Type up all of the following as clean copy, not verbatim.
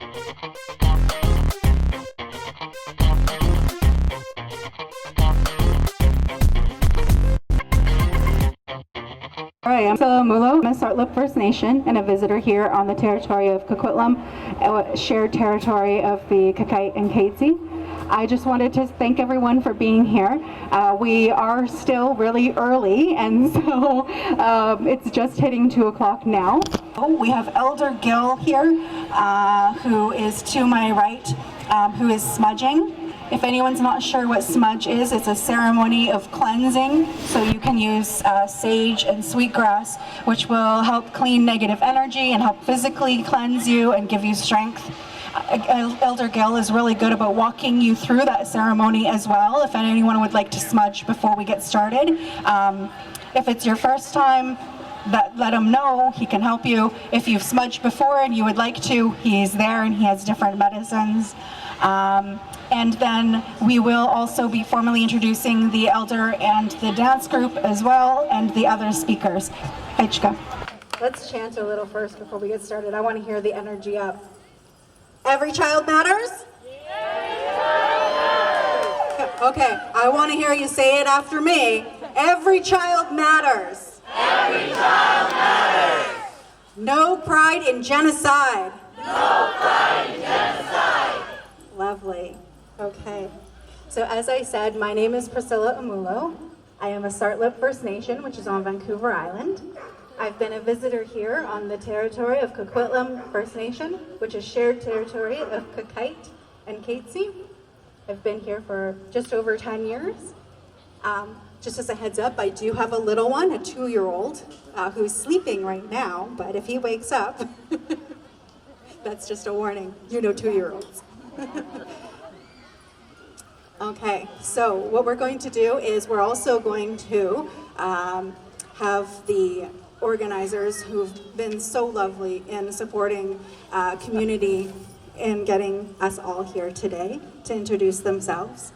Alright, I'm Priscilla Mulo. I'm a Sartlip First Nation and a visitor here on the territory of Coquitlam, shared territory of the Kakite and Katzie. I just wanted to thank everyone for being here. We are still really early, and so it's just hitting 2 o'clock now. We have Elder Gill here, who is to my right, who is smudging. If anyone's not sure what smudge is, it's a ceremony of cleansing. So you can use sage and sweetgrass, which will help clean negative energy and help physically cleanse you and give you strength. Elder Gill is really good about walking you through that ceremony as well, if anyone would like to smudge before we get started. If it's your first time, let him know. He can help you. If you've smudged before and you would like to, he's there and he has different medicines. And then we will also be formally introducing the elder and the dance group as well, and the other speakers. Hi, Chika. Let's chant a little first before we get started. I want to hear the energy up. Every child matters? Okay, I want to hear you say it after me. Every child matters. Every child matters. No pride in genocide. No pride in genocide. Lovely. Okay. So as I said, my name is Priscilla Amulo. I am a Sartlip First Nation, which is on Vancouver Island. I've been a visitor here on the territory of Coquitlam First Nation, which is shared territory of Kakite and Katzie. I've been here for just over 10 years. Just as a heads up, I do have a little one, a 2-year-old, who's sleeping right now, but if he wakes up, that's just a warning. You know 2-year-olds. Okay, so what we're going to do is we're also going to have the organizers who've been so lovely in supporting community in getting us all here today to introduce themselves.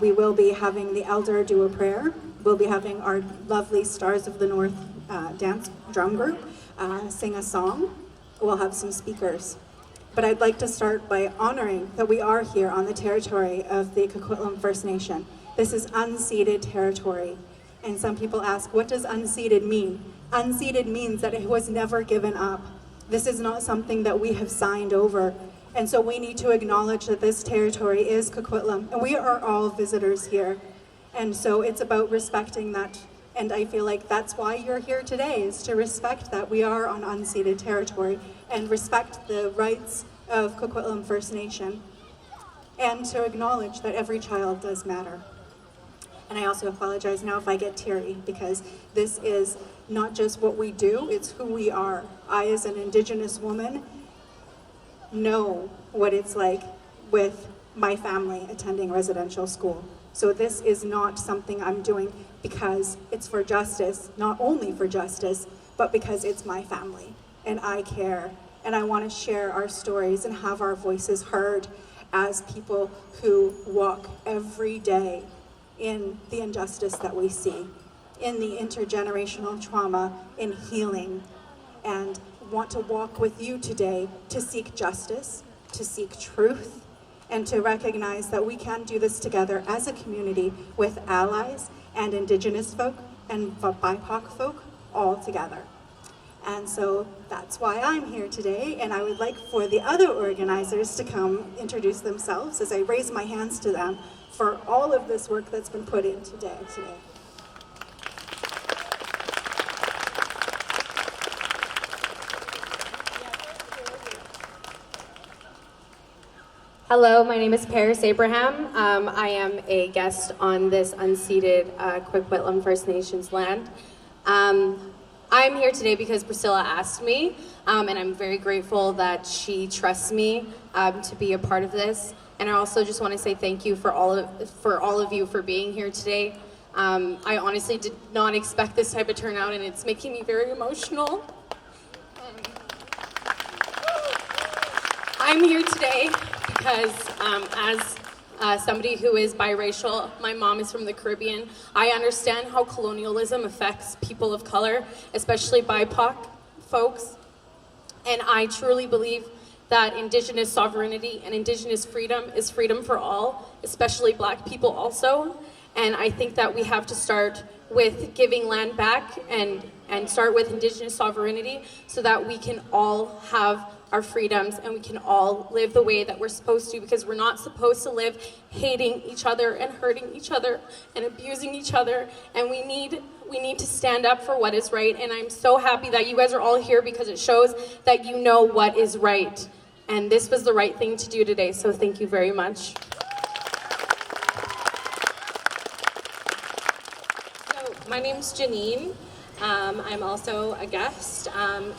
We will be having the elder do a prayer. We'll be having our lovely Stars of the North dance drum group sing a song. We'll have some speakers. But I'd like to start by honoring that we are here on the territory of the Coquitlam First Nation. This is unceded territory. And some people ask, what does unceded mean? Unceded means that it was never given up. This is not something that we have signed over. And so we need to acknowledge that this territory is Coquitlam, and we are all visitors here. And so it's about respecting that. And I feel like that's why you're here today, is to respect that we are on unceded territory and respect the rights of Coquitlam First Nation, and to acknowledge that every child does matter. And I also apologize now if I get teary, because this is not just what we do, it's who we are. I, as an Indigenous woman, know what it's like with my family attending residential school. So this is not something I'm doing because it's for justice, not only for justice, but because it's my family and I care. And I want to share our stories and have our voices heard as people who walk every day in the injustice that we see, in the intergenerational trauma, in healing, and want to walk with you today to seek justice, to seek truth, and to recognize that we can do this together as a community with allies and Indigenous folk and BIPOC folk all together. And so that's why I'm here today, and I would like for the other organizers to come introduce themselves as I raise my hands to them for all of this work that's been put in today. Hello, my name is Paris Abraham. I am a guest on this unceded Coquitlam First Nations land. I'm here today because Priscilla asked me, and I'm very grateful that she trusts me to be a part of this. And I also just want to say thank you for all of you for being here today. I honestly did not expect this type of turnout, and it's making me very emotional. I'm here today because as somebody who is biracial, my mom is from the Caribbean, I understand how colonialism affects people of color, especially BIPOC folks. And I truly believe that Indigenous sovereignty and Indigenous freedom is freedom for all, especially Black people also. And I think that we have to start with giving land back and start with Indigenous sovereignty so that we can all have our freedoms and we can all live the way that we're supposed to, because we're not supposed to live hating each other and hurting each other and abusing each other. And we need to stand up for what is right. And I'm so happy that you guys are all here, because it shows that you know what is right. And this was the right thing to do today, so thank you very much. So, my name's Janine. I'm also a guest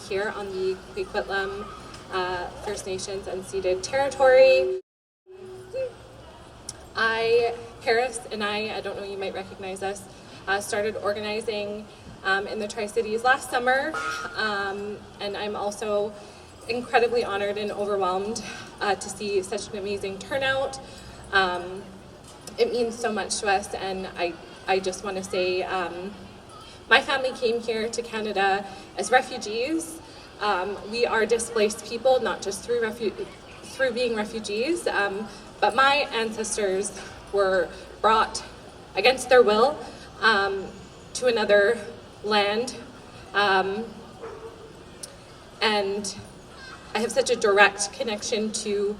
here on the Coquitlam First Nations unceded territory. Paris and I don't know, you might recognize us, started organizing in the Tri-Cities last summer, and I'm also incredibly honored and overwhelmed to see such an amazing turnout. It means so much to us, and I just want to say my family came here to Canada as refugees. We are displaced people, not just through being refugees, but my ancestors were brought against their will to another land, and I have such a direct connection to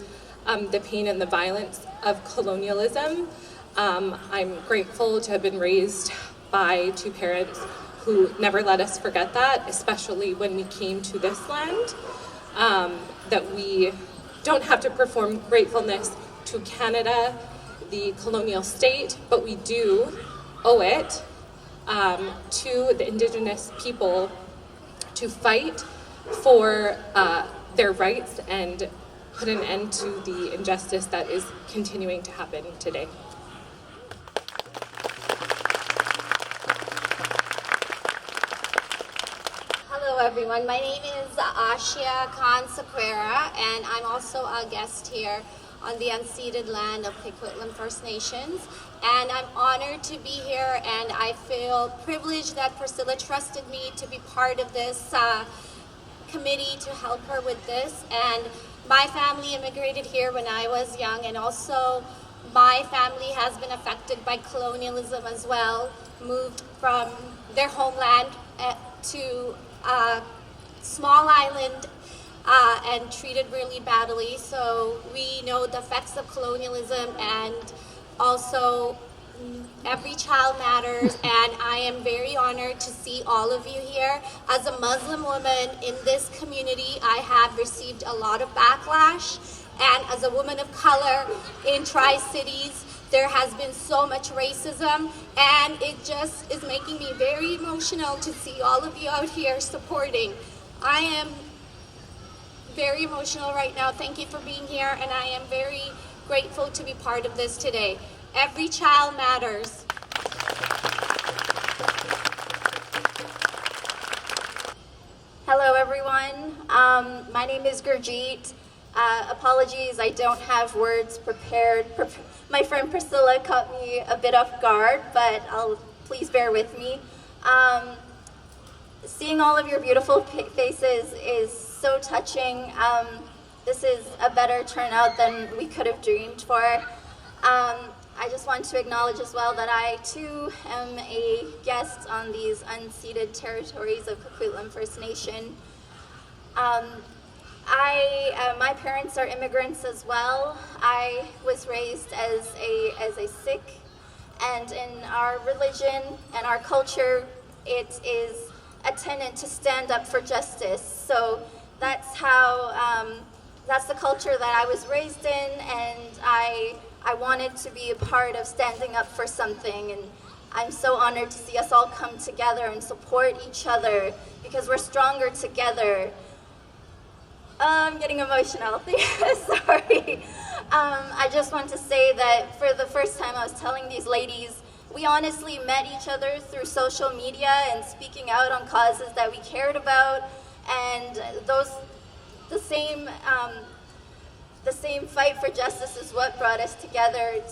the pain and the violence of colonialism. I'm grateful to have been raised by two parents who never let us forget that, especially when we came to this land, that we don't have to perform gratefulness to Canada, the colonial state, but we do owe it to the Indigenous people to fight for their rights and put an end to the injustice that is continuing to happen today. Hello everyone, my name is Ashia Khan Sequeira, and I'm also a guest here on the unceded land of Coquitlam First Nations, and I'm honored to be here, and I feel privileged that Priscilla trusted me to be part of this committee to help her with this. And my family immigrated here when I was young, and also my family has been affected by colonialism as well, moved from their homeland to a small island and treated really badly. So we know the effects of colonialism, and also every child matters, and I am very honored to see all of you here. As a Muslim woman in this community, I have received a lot of backlash, and as a woman of color in Tri-Cities, there has been so much racism, and it just is making me very emotional to see all of you out here supporting. I am very emotional right now. Thank you for being here, and I am very grateful to be part of this today. Every child matters. Hello everyone, my name is Gurjeet. Apologies, I don't have words prepared. My friend Priscilla caught me a bit off guard, but please bear with me. Seeing all of your beautiful faces is so touching. This is a better turnout than we could have dreamed for. I just want to acknowledge as well that I too am a guest on these unceded territories of Coquitlam First Nation. My parents are immigrants as well. I was raised as a Sikh, and in our religion and our culture, it is a tenet to stand up for justice. So that's the culture that I was raised in, and I wanted to be a part of standing up for something, and I'm so honored to see us all come together and support each other, because we're stronger together. I'm getting emotional, sorry. I just want to say that for the first time I was telling these ladies, we honestly met each other through social media and speaking out on causes that we cared about, and the same fight for justice is what brought us together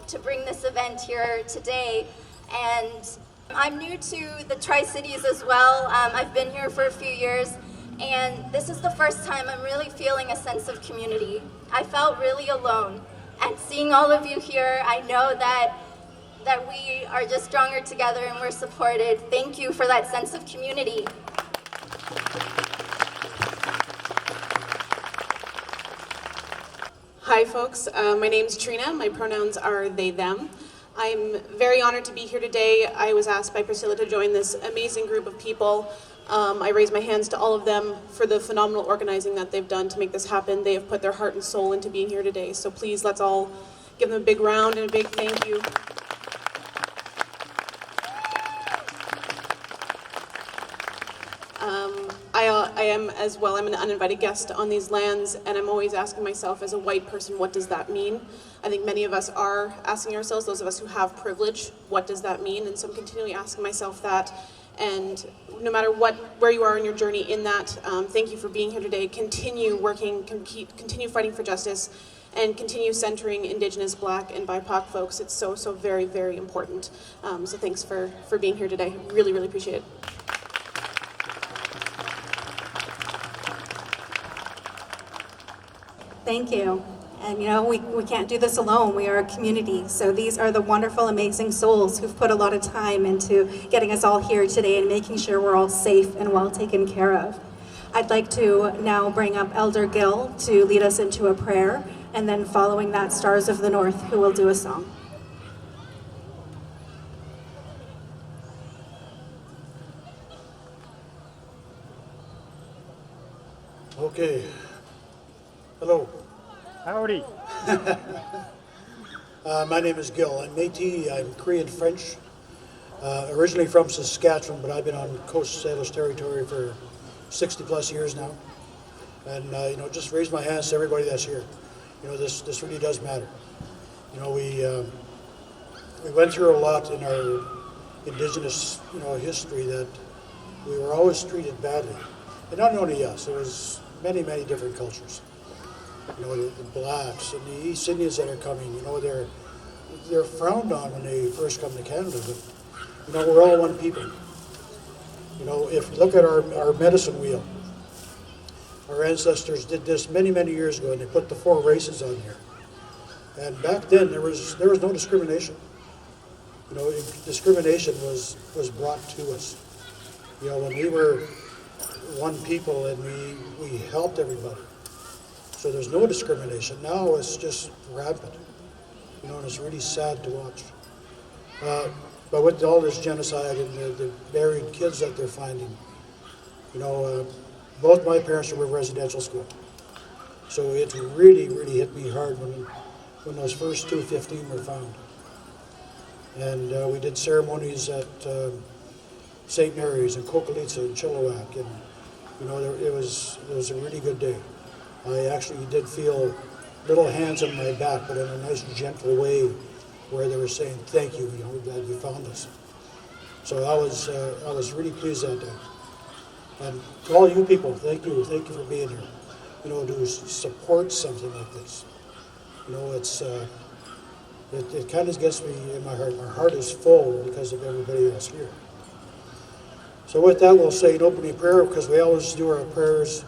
to bring this event here today. And I'm new to the Tri-Cities as well. I've been here for a few years, And this is the first time I'm really feeling a sense of community. I felt really alone. And seeing all of you here, I know that we are just stronger together and we're supported. Thank you for that sense of community. Hi folks, my name's Trina. My pronouns are they, them. I'm very honored to be here today. I was asked by Priscilla to join this amazing group of people. I raise my hands to all of them for the phenomenal organizing that they've done to make this happen. They have put their heart and soul into being here today. So please, let's all give them a big round and a big thank you. I am as well, I'm an uninvited guest on these lands, and I'm always asking myself as a white person, what does that mean? I think many of us are asking ourselves, those of us who have privilege, what does that mean? And so I'm continually asking myself that, and no matter where you are in your journey in that, thank you for being here today. Continue working, continue fighting for justice, and continue centering Indigenous, Black, and BIPOC folks. It's so, so very, very important. So thanks for being here today. Really, really appreciate it. Thank you. And you know, we can't do this alone. We are a community. So these are the wonderful, amazing souls who've put a lot of time into getting us all here today and making sure we're all safe and well taken care of. I'd like to now bring up Elder Gill to lead us into a prayer, and then following that, Stars of the North, who will do a song. Okay. Hello. Howdy. My name is Gil. I'm Métis. I'm Korean French. Originally from Saskatchewan, but I've been on Coast Salish territory for 60 plus years now. And you know, just raise my hands to everybody that's here. You know, this really does matter. You know, we went through a lot in our Indigenous, you know, history that we were always treated badly. And not only us, it was many, many different cultures. You know, the blacks and the East Indians that are coming, you know, they're frowned on when they first come to Canada, but, you know, we're all one people. You know, if you look at our medicine wheel, our ancestors did this many, many years ago, and they put the 4 races on here. And back then, there was no discrimination. You know, discrimination was brought to us. You know, when we were one people and we helped everybody. So there's no discrimination. Now it's just rampant, you know, and it's really sad to watch. But with all this genocide and the buried kids that they're finding, you know, both my parents were in residential school. So it really, really hit me hard when those first 215 were found. And we did ceremonies at St. Mary's and Cocolitza and Chilliwack, and you know, it was a really good day. I actually did feel little hands on my back, but in a nice, gentle way, where they were saying, "Thank you, you know, glad you found us." So I was really pleased that day. And to all you people, thank you for being here. You know, to support something like this. You know, it's it kind of gets me in my heart. My heart is full because of everybody else here. So with that, we'll say an opening prayer, because we always do our prayers,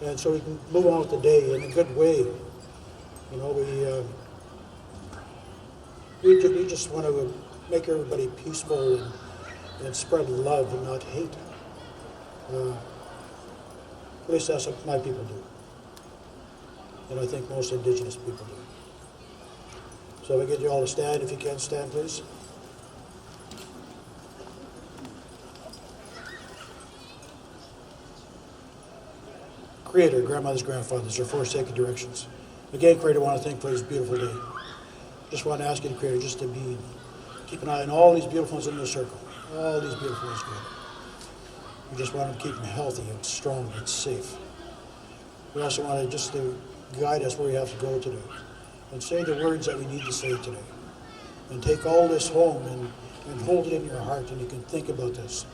and so we can move on with the day in a good way. You know, we just want to make everybody peaceful and spread love and not hate. At least that's what my people do. And I think most Indigenous people do. So we get you all to stand, if you can stand, please. Creator, grandmothers, grandfathers, our 4 sacred directions. Again, Creator, I want to thank for this beautiful day. Just want to ask you, Creator, just to keep an eye on all these beautiful ones in the circle. All these beautiful ones, Creator. We just want to keep them healthy and strong and safe. We also want to just to guide us where we have to go today. And say the words that we need to say today. And take all this home and hold it in your heart, and you can think about this.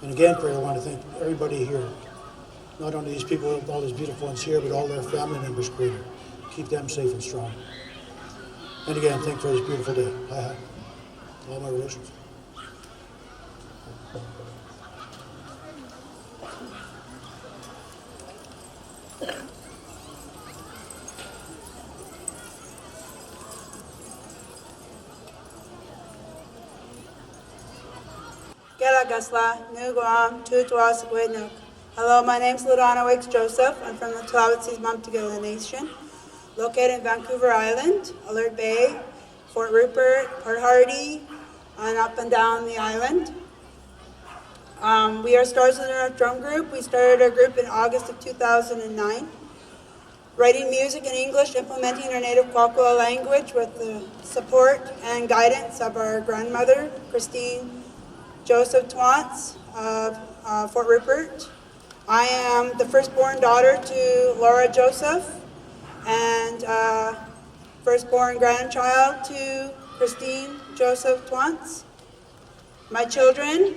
And again, Creator, I want to thank everybody here. Not only these people, all these beautiful ones here, but all their family members, Creator. Keep them safe and strong. And again, thank you for this beautiful day. Hi. All my relations. Hello, my name is Ladonna Wicks Joseph. I'm from the Tlawatsi's Mumtagilla Nation, located in Vancouver Island, Alert Bay, Fort Rupert, Port Hardy, and up and down the island. We are Stars in our Drum Group. We started our group in August of 2009, writing music in English, implementing our native Kwakwa language with the support and guidance of our grandmother, Christine Joseph Twants of Fort Rupert. I am the firstborn daughter to Laura Joseph and firstborn grandchild to Christine Joseph Twants. My children,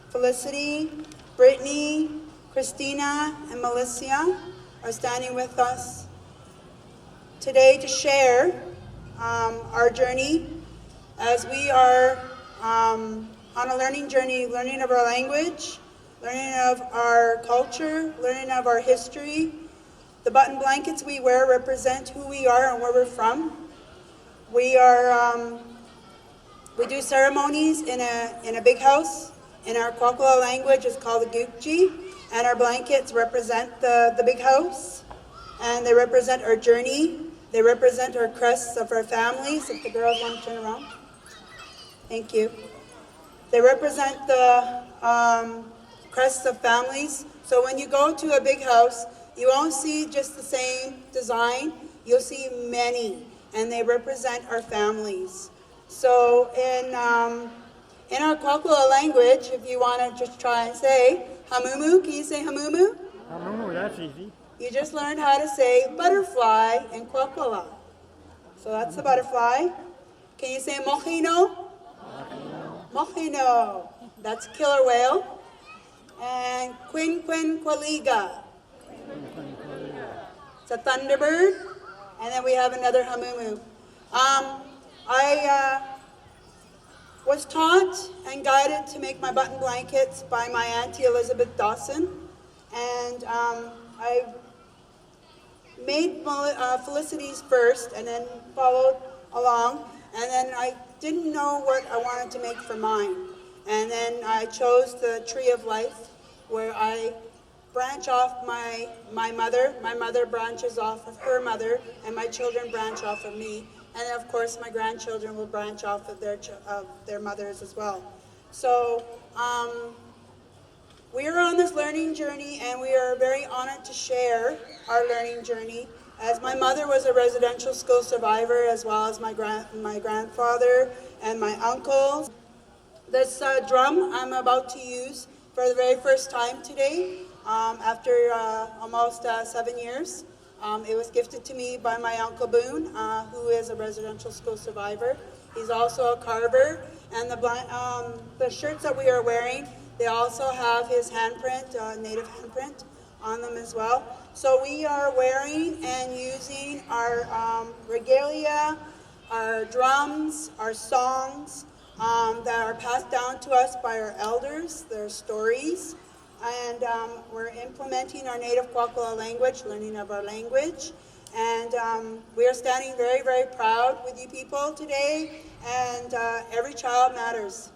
Felicity, Brittany, Christina, and Melissa, are standing with us today to share our journey as we are on a learning journey, learning of our language, learning of our culture, learning of our history. The button blankets we wear represent who we are and where we're from. We do ceremonies in a big house. In our Kwakwa language, it's called a gukji, and our blankets represent the big house, and they represent our journey. They represent our crests of our families. If the girls want to turn around. Thank you. They represent the crests of families. So when you go to a big house, you won't see just the same design. You'll see many, and they represent our families. So in our Kwakwa language, if you want to just try and say hamumu, can you say hamumu? Hamumu, that's easy. You just learned how to say butterfly in Kwakwa. So that's the butterfly. Can you say mohino? Mohino. That's killer whale. And quinqualiga. It's a thunderbird. And then we have another hamumu. I was taught and guided to make my button blankets by my Auntie Elizabeth Dawson. And I made Felicity's first and then followed along. And then I didn't know what I wanted to make for mine. And then I chose the Tree of Life, where I branch off my mother. My mother branches off of her mother, and my children branch off of me. And then, of course, my grandchildren will branch off of their mothers as well. So we are on this learning journey, and we are very honored to share our learning journey. As my mother was a residential school survivor, as well as my grandfather and my uncles. This drum I'm about to use for the very first time today, after almost 7 years. It was gifted to me by my Uncle Boone, who is a residential school survivor. He's also a carver, and the shirts that we are wearing, they also have his handprint, native handprint, on them as well. So we are wearing and using our regalia, our drums, our songs that are passed down to us by our elders, their stories. And we're implementing our native Kwakwa language, learning of our language. And we are standing very, very proud with you people today. And every child matters.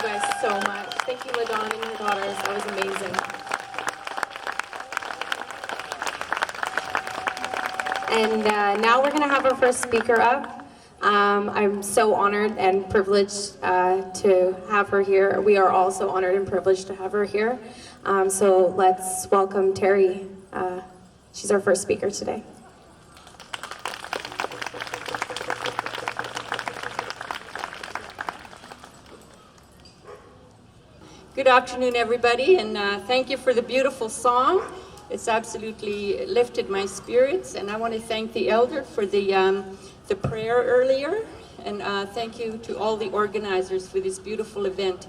guys so much. Thank you, LaDawn and her daughters. That was amazing. And now we're going to have our first speaker up. I'm so honored and privileged to have her here. We are all so honored and privileged to have her here. So let's welcome Terry. She's our first speaker today. Good afternoon, everybody, and thank you for the beautiful song. It's absolutely lifted my spirits, and I want to thank the elder for the prayer earlier, and thank you to all the organizers for this beautiful event.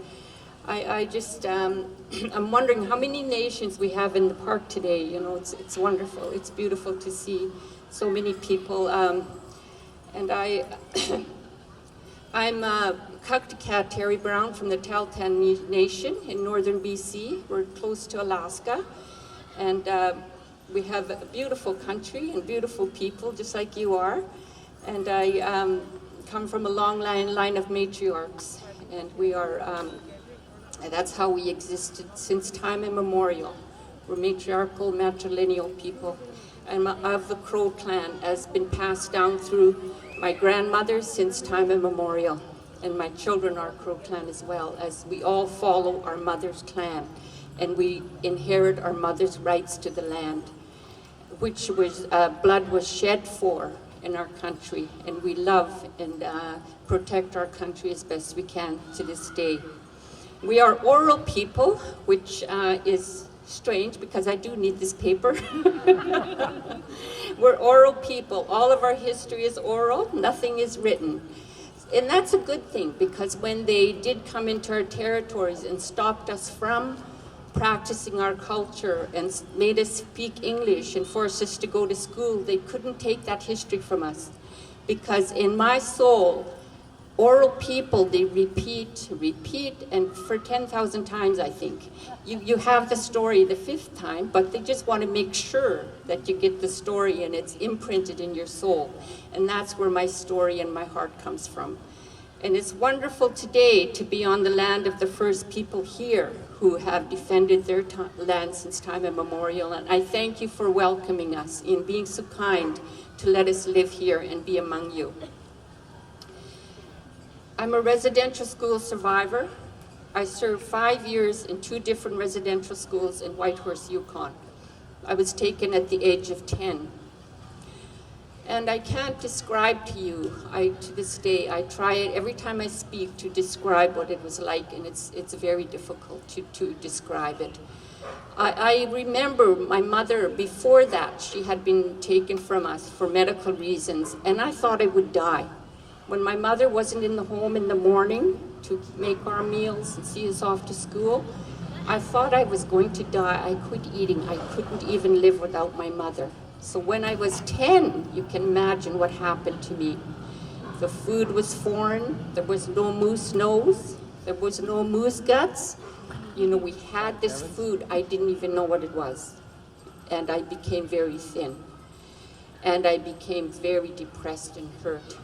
I'm wondering how many nations we have in the park today. You know, it's wonderful. It's beautiful to see so many people, and I'm Cuktakat Terry Brown from the Tahltan Nation in northern BC. We're close to Alaska, and we have a beautiful country and beautiful people, just like you are. And I come from a long line of matriarchs, and we are, that's how we existed since time immemorial. We're matriarchal, matrilineal people. I'm of the Crow clan, has been passed down through my grandmother since time immemorial, and my children are Crow clan as well, as we all follow our mother's clan, and we inherit our mother's rights to the land, which was blood was shed for in our country, and we love and protect our country as best we can to this day. We are oral people, which is strange because I do need this paper. We're oral people. All of our history is oral, nothing is written. And that's a good thing, because when they did come into our territories and stopped us from practicing our culture and made us speak English and forced us to go to school, they couldn't take that history from us. Because in my soul, oral people, they repeat, and for 10,000 times, I think. You have the story the 5th time, but they just want to make sure that you get the story and it's imprinted in your soul. And that's where my story and my heart comes from. And it's wonderful today to be on the land of the first people here who have defended their land since time immemorial. And I thank you for welcoming us and being so kind to let us live here and be among you. I'm a residential school survivor. I served 5 years in 2 different residential schools in Whitehorse, Yukon. I was taken at the age of 10. And I can't describe to you, to this day, I try it every time I speak to describe what it was like, and it's very difficult to describe it. I remember my mother, before that, she had been taken from us for medical reasons, and I thought I would die. When my mother wasn't in the home in the morning to make our meals and see us off to school, I thought I was going to die. I quit eating. I couldn't even live without my mother. So when I was 10, you can imagine what happened to me. The food was foreign. There was no moose nose. There was no moose guts. You know, we had this food. I didn't even know what it was. And I became very thin. And I became very depressed and hurt.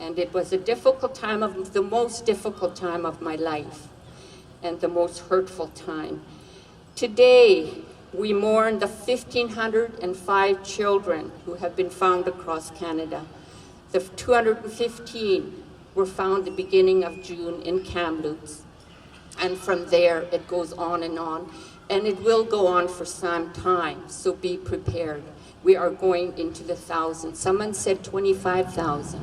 And it was a difficult time, the most difficult time of my life, and the most hurtful time. Today, we mourn the 1,505 children who have been found across Canada. The 215 were found the beginning of June in Kamloops. And from there, it goes on, and it will go on for some time, so be prepared. We are going into the thousands. Someone said 25,000.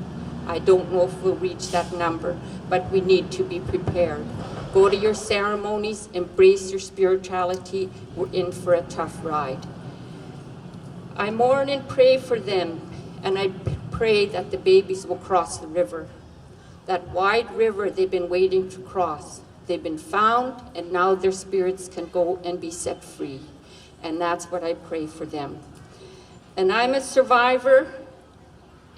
I don't know if we'll reach that number, but we need to be prepared. Go to your ceremonies, embrace your spirituality. We're in for a tough ride. I mourn and pray for them, and I pray that the babies will cross the river. That wide river they've been waiting to cross. They've been found, and now their spirits can go and be set free. And that's what I pray for them. And I'm a survivor.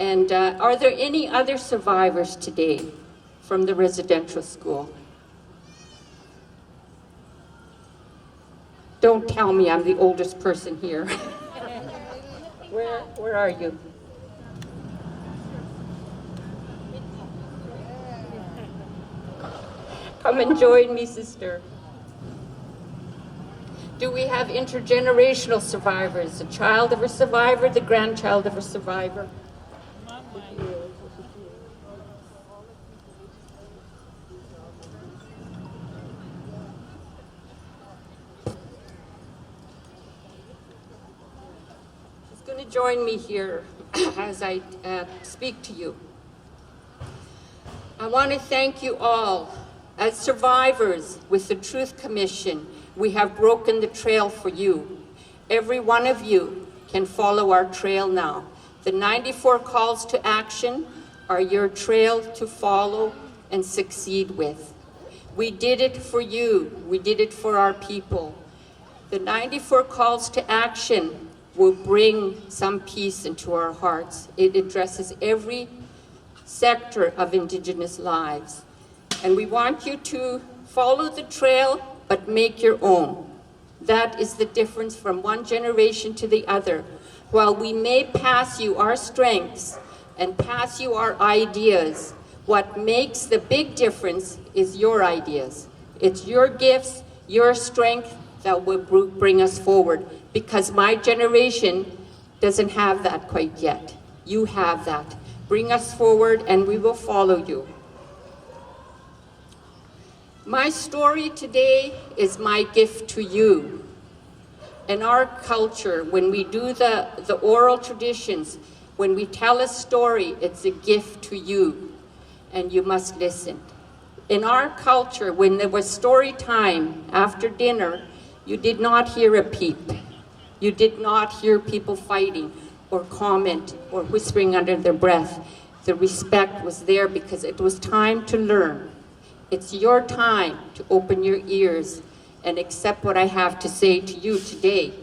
And are there any other survivors today from the residential school? Don't tell me I'm the oldest person here. Where are you? Come and join me, sister. Do we have intergenerational survivors? The child of a survivor, the grandchild of a survivor? Who's going to join me here as I speak to you? I want to thank you all. As survivors with the Truth Commission, we have broken the trail for you. Every one of you can follow our trail now. The 94 calls to action are your trail to follow and succeed with. We did it for you. We did it for our people. The 94 calls to action will bring some peace into our hearts. It addresses every sector of Indigenous lives. And we want you to follow the trail, but make your own. That is the difference from one generation to the other. While we may pass you our strengths and pass you our ideas, what makes the big difference is your ideas. It's your gifts, your strength that will bring us forward, because my generation doesn't have that quite yet. You have that. Bring us forward and we will follow you. My story today is my gift to you. In our culture, when we do the oral traditions, when we tell a story, it's a gift to you, and you must listen. In our culture, when there was story time after dinner, you did not hear a peep. You did not hear people fighting or comment or whispering under their breath. The respect was there because it was time to learn. It's your time to open your ears and accept what I have to say to you today.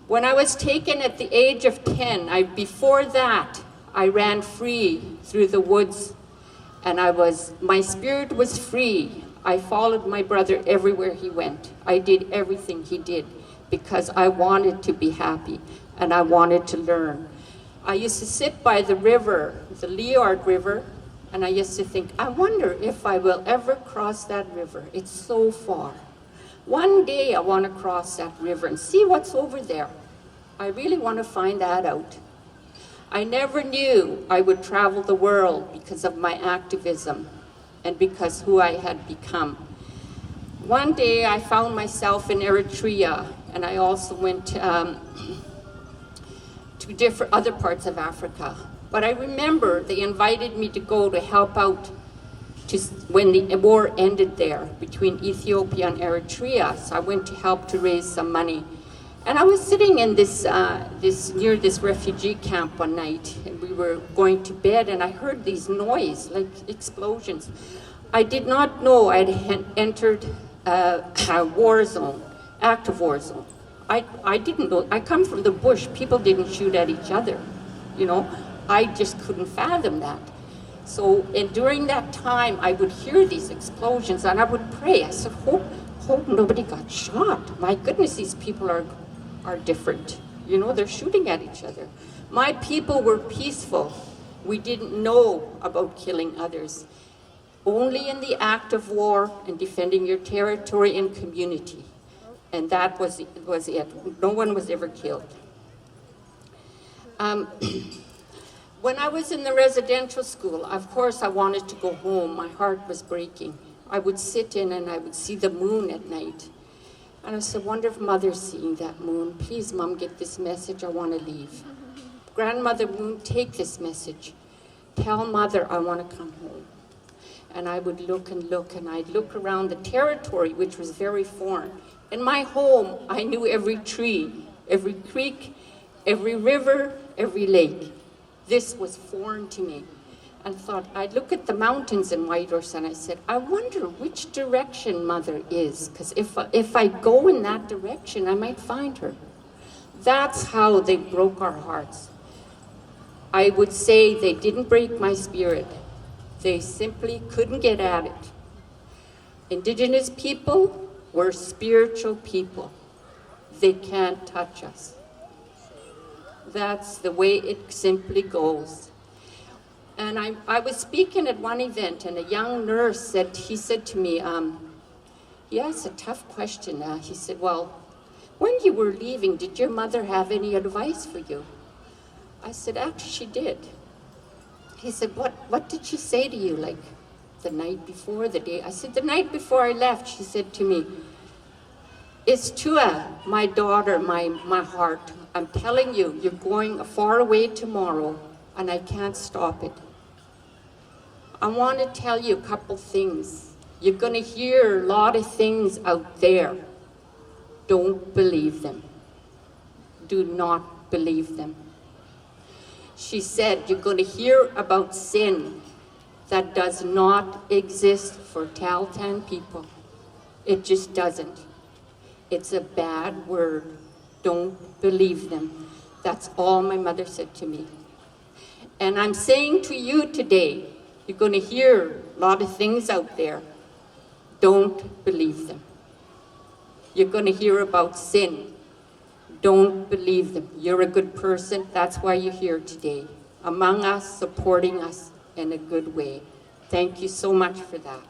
When I was taken at the age of 10, before that, I ran free through the woods, and my spirit was free. I followed my brother everywhere he went. I did everything he did because I wanted to be happy and I wanted to learn. I used to sit by the river, the Liard River, and I used to think, I wonder if I will ever cross that river. It's so far. One day I want to cross that river and see what's over there. I really want to find that out. I never knew I would travel the world because of my activism and because who I had become. One day I found myself in Eritrea, and I also went to different other parts of Africa. But I remember they invited me to go to help out when the war ended there between Ethiopia and Eritrea. So I went to help to raise some money. And I was sitting in near this refugee camp one night, and we were going to bed, and I heard these noise, like explosions. I did not know I had entered a war zone, active war zone. I didn't know. I come from the bush. People didn't shoot at each other, you know. I just couldn't fathom that. So, and during that time, I would hear these explosions, and I would pray. I said, hope nobody got shot. My goodness, these people are different. You know, they're shooting at each other. My people were peaceful. We didn't know about killing others. Only in the act of war and defending your territory and community. And that was it. No one was ever killed. When I was in the residential school, of course I wanted to go home. My heart was breaking. I would sit in and I would see the moon at night. And I said, wonder if Mother's seeing that moon. Please, Mom, get this message. I want to leave. Grandmother Moon, take this message. Tell Mother I want to come home. And I would look and look, and I'd look around the territory, which was very foreign. In my home, I knew every tree, every creek, every river, every lake. This was foreign to me. And thought, I'd look at the mountains in Whitehorse, and I said, I wonder which direction Mother is, because if I go in that direction, I might find her. That's how they broke our hearts. I would say they didn't break my spirit. They simply couldn't get at it. Indigenous people were spiritual people. They can't touch us. That's the way it simply goes. And I was speaking at one event, and a young nurse said to me, he asked a tough question. He said, well, when you were leaving, did your mother have any advice for you? I said, actually, she did. He said, what did she say to you, like the night before, the day? I said, the night before I left, she said to me, it's Tua, my daughter, my heart. I'm telling you, you're going far away tomorrow, and I can't stop it. I want to tell you a couple things. You're going to hear a lot of things out there. Don't believe them. Do not believe them. She said, you're going to hear about sin that does not exist for Tahltan people. It just doesn't. It's a bad word. Don't believe them. That's all my mother said to me. And I'm saying to you today, you're going to hear a lot of things out there. Don't believe them. You're going to hear about sin. Don't believe them. You're a good person. That's why you're here today, among us, supporting us in a good way. Thank you so much for that.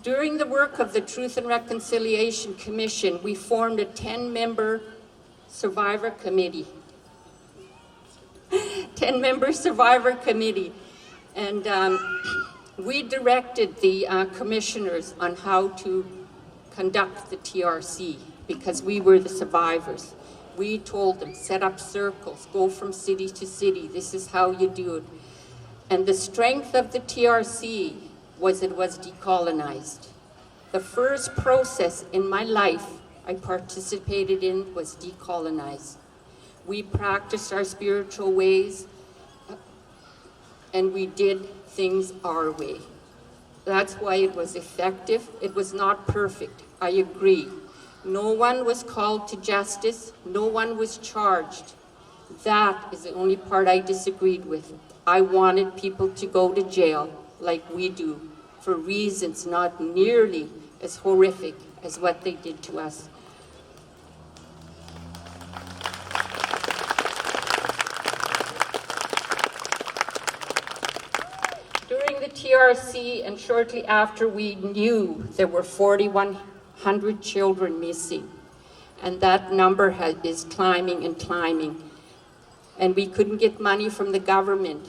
During the work of the Truth and Reconciliation Commission, we formed a 10-member survivor committee. 10-member survivor committee. And we directed the commissioners on how to conduct the TRC because we were the survivors. We told them, set up circles, go from city to city. This is how you do it. And the strength of the TRC was it was decolonized. The first process in my life I participated in was decolonized. We practiced our spiritual ways and we did things our way. That's why it was effective. It was not perfect, I agree. No one was called to justice. No one was charged. That is the only part I disagreed with. I wanted people to go to jail like we do for reasons not nearly as horrific as what they did to us. During the TRC and shortly after, we knew there were 4,100 children missing, and that number is climbing and climbing. And we couldn't get money from the government,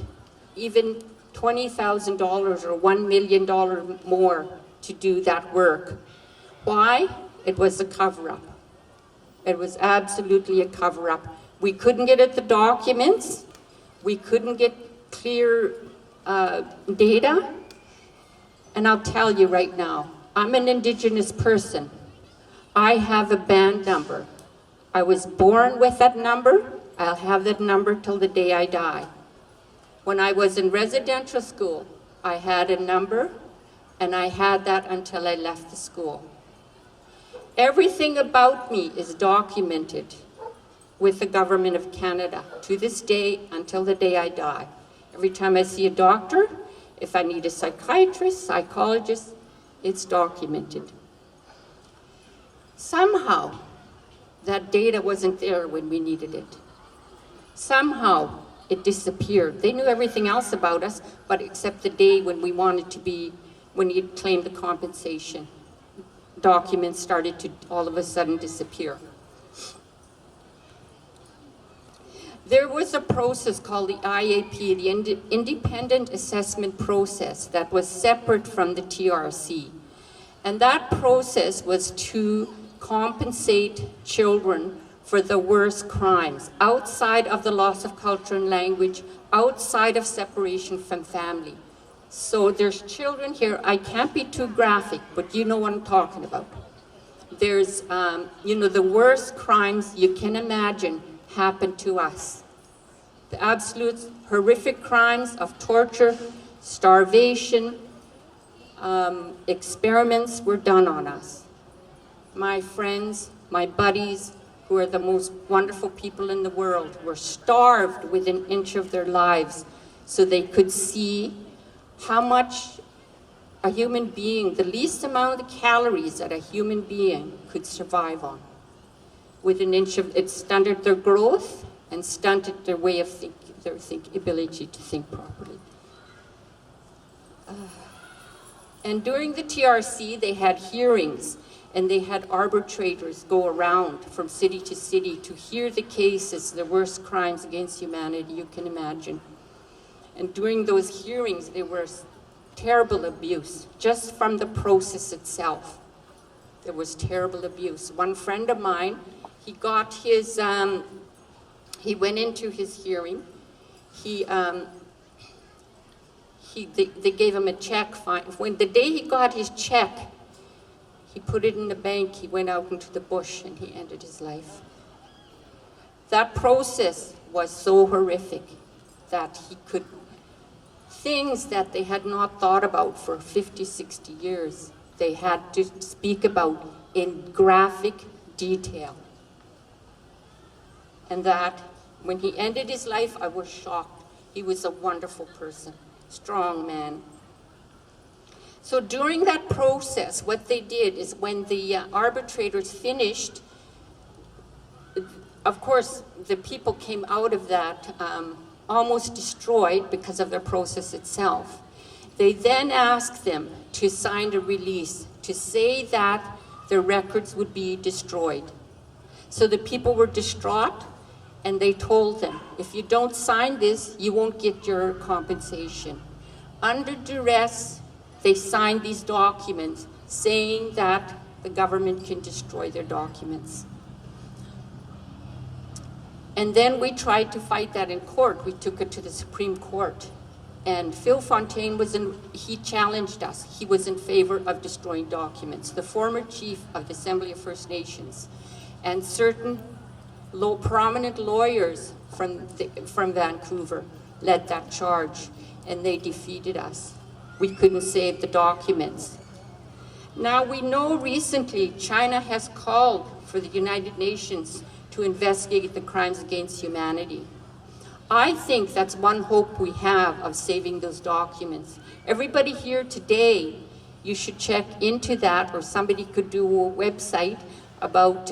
even $20,000 or $1 million more to do that work. Why? It was a cover-up. It was absolutely a cover-up. We couldn't get at the documents. We couldn't get clear data. And I'll tell you right now, I'm an Indigenous person. I have a band number. I was born with that number. I'll have that number till the day I die. When I was in residential school, I had a number, and I had that until I left the school. Everything about me is documented with the Government of Canada to this day until the day I die. Every time I see a doctor, if I need a psychiatrist, psychologist, it's documented. Somehow, that data wasn't there when we needed it. Somehow, it disappeared. They knew everything else about us, but except the day when we wanted to be, when you claimed the compensation. Documents started to all of a sudden disappear. There was a process called the IAP, the Independent Assessment Process, that was separate from the TRC. And that process was to compensate children for the worst crimes, outside of the loss of culture and language, outside of separation from family. So there's children here, I can't be too graphic, but you know what I'm talking about. There's, the worst crimes you can imagine happened to us. The absolute horrific crimes of torture, starvation, experiments were done on us. My friends, my buddies, who are the most wonderful people in the world, were starved within an inch of their lives so they could see how much a human being, the least amount of calories that a human being could survive on. Within an inch of, it stunted their growth, and stunted their way of ability to think properly. And during the TRC, they had hearings, and they had arbitrators go around from city to city to hear the cases, the worst crimes against humanity you can imagine. And during those hearings, there was terrible abuse, just from the process itself. There was terrible abuse. One friend of mine, he got his, he went into his hearing. They gave him a check. When the day he got his check, he put it in the bank, he went out into the bush, and he ended his life. That process was so horrific that he could, things that they had not thought about for 50, 60 years, they had to speak about in graphic detail. And that, when he ended his life, I was shocked. He was a wonderful person, strong man. So during that process, what they did is when the arbitrators finished, of course, the people came out of that almost destroyed because of the process itself. They then asked them to sign a release to say that their records would be destroyed. So the people were distraught, and they told them, if you don't sign this, you won't get your compensation. Under duress, they signed these documents saying that the government can destroy their documents. And then we tried to fight that in court. We took it to the Supreme Court. And Phil Fontaine he challenged us. He was in favor of destroying documents. The former chief of the Assembly of First Nations and certain prominent lawyers from Vancouver led that charge, and they defeated us. We couldn't save the documents. Now we know recently China has called for the United Nations to investigate the crimes against humanity. I think that's one hope we have of saving those documents. Everybody here today, you should check into that, or somebody could do a website about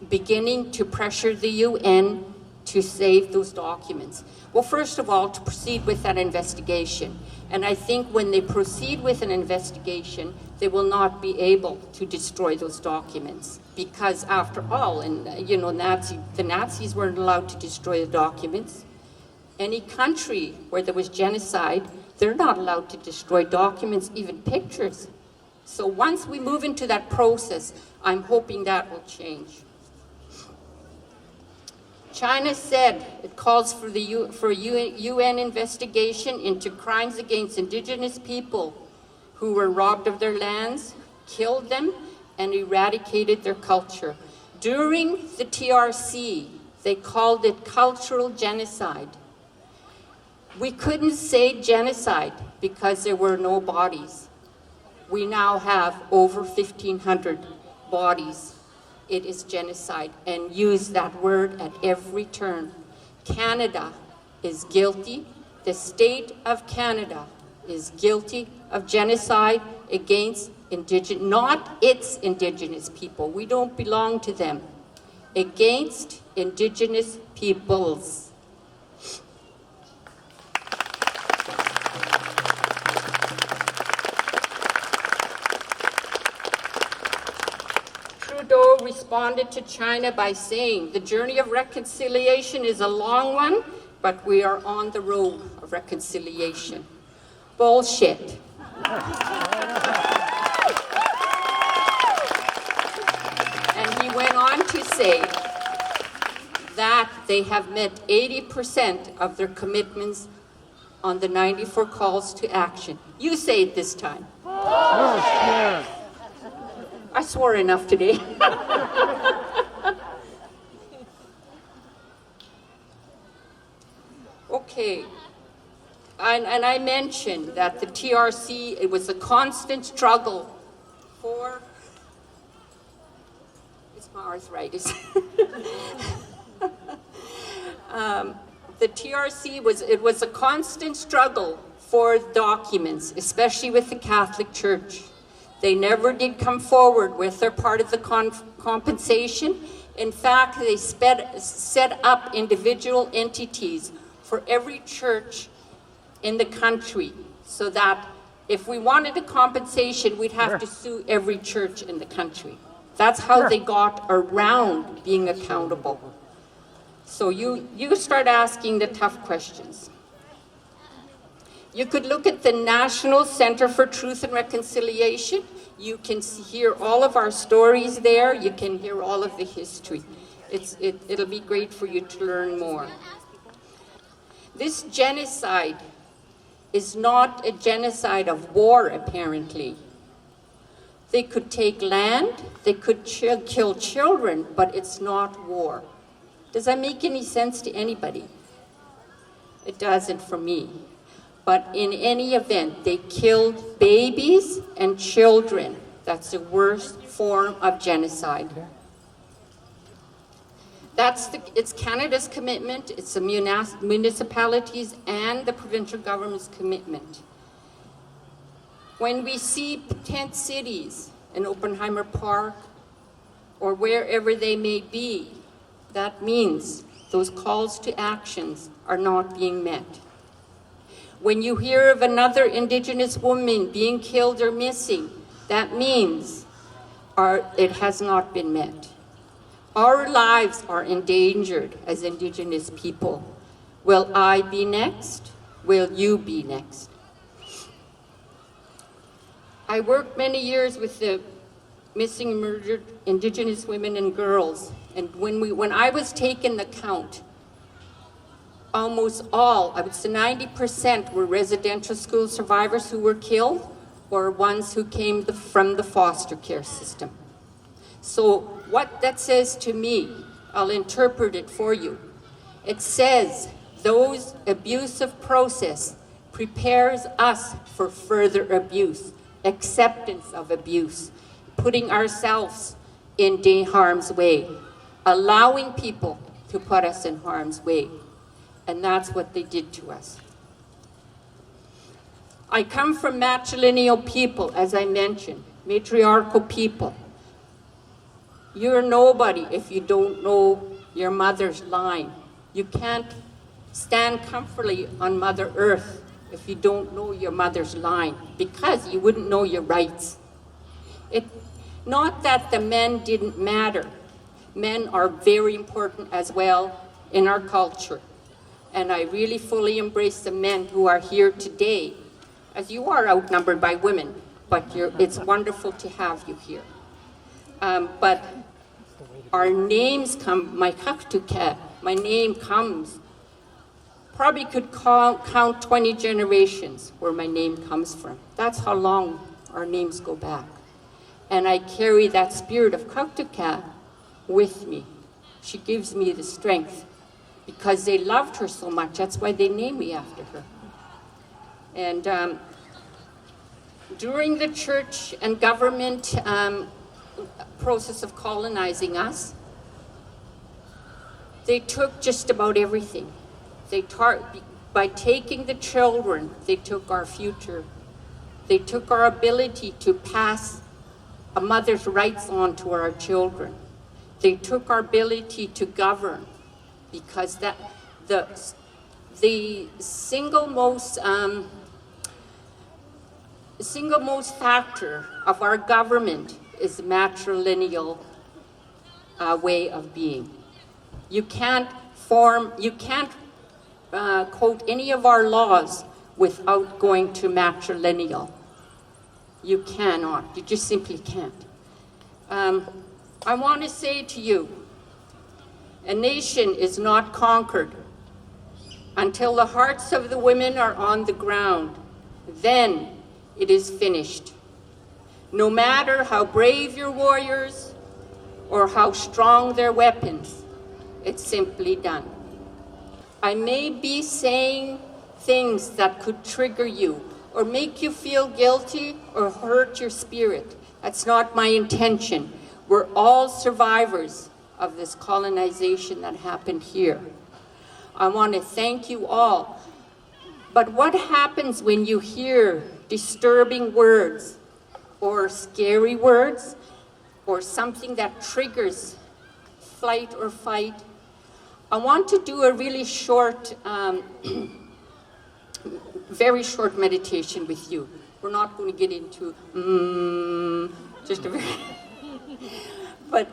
beginning to pressure the UN to save those documents. Well, first of all, to proceed with that investigation. And I think when they proceed with an investigation, they will not be able to destroy those documents. Because after all, and the Nazis weren't allowed to destroy the documents. Any country where there was genocide, they're not allowed to destroy documents, even pictures. So once we move into that process, I'm hoping that will change. China said it calls for a UN investigation into crimes against Indigenous people who were robbed of their lands, killed them, and eradicated their culture. During the TRC, they called it cultural genocide. We couldn't say genocide because there were no bodies. We now have over 1,500 bodies. It is genocide, and use that word at every turn. Canada is guilty. The state of Canada is guilty of genocide against not its Indigenous people. We don't belong to them. Against Indigenous peoples. Trudeau responded to China by saying, the journey of reconciliation is a long one, but we are on the road of reconciliation. Bullshit. And he went on to say that they have met 80% of their commitments on the 94 calls to action. You say it this time. Bullshit. I swore enough today. Okay. And I mentioned that the TRC, it was a constant struggle for, it's my arthritis. The TRC was a constant struggle for documents, especially with the Catholic Church. They never did come forward with their part of the compensation, In fact, they set up individual entities for every church in the country, so that if we wanted a compensation, we'd have to sue every church in the country. That's how they got around being accountable. So you start asking the tough questions. You could look at the National Center for Truth and Reconciliation. You can hear all of our stories there. You can hear all of the history. It'll be great for you to learn more. This genocide is not a genocide of war, apparently. They could take land, they could kill children, but it's not war. Does that make any sense to anybody? It doesn't for me. But in any event, they killed babies and children. That's the worst form of genocide. It's Canada's commitment, it's the municipalities and the provincial government's commitment. When we see tent cities in Oppenheimer Park or wherever they may be, that means those calls to actions are not being met. When you hear of another Indigenous woman being killed or missing, that means it has not been met. Our lives are endangered as Indigenous people. Will I be next? Will you be next? I worked many years with the missing and murdered Indigenous women and girls, and when I was taking the count, almost all, I would say 90%, were residential school survivors who were killed or ones who came from the foster care system. So what that says to me, I'll interpret it for you. It says those abusive process prepares us for further abuse, acceptance of abuse, putting ourselves in harm's way, allowing people to put us in harm's way. And that's what they did to us. I come from matrilineal people, as I mentioned, matriarchal people. You're nobody if you don't know your mother's line. You can't stand comfortably on Mother Earth if you don't know your mother's line, because you wouldn't know your rights. Not that the men didn't matter. Men are very important as well in our culture. And I really fully embrace the men who are here today, as you are outnumbered by women, but it's wonderful to have you here. But our names come, my name comes, probably could count 20 generations where my name comes from. That's how long our names go back. And I carry that spirit of Kaktuka with me. She gives me the strength because they loved her so much. That's why they named me after her. And during the church and government process of colonizing us, they took just about everything. By taking the children, they took our future. They took our ability to pass a mother's rights on to our children. They took our ability to govern, because the single most factor of our government is the matrilineal way of being. You can't quote any of our laws without going to matrilineal. You cannot. You just simply can't. I want to say to you, a nation is not conquered until the hearts of the women are on the ground. Then it is finished. No matter how brave your warriors or how strong their weapons, it's simply done. I may be saying things that could trigger you or make you feel guilty or hurt your spirit. That's not my intention. We're all survivors of this colonization that happened here. I want to thank you all. But what happens when you hear disturbing words or scary words or something that triggers flight or fight. I want to do a really short, very short meditation with you. We're not going to get into just a very... But,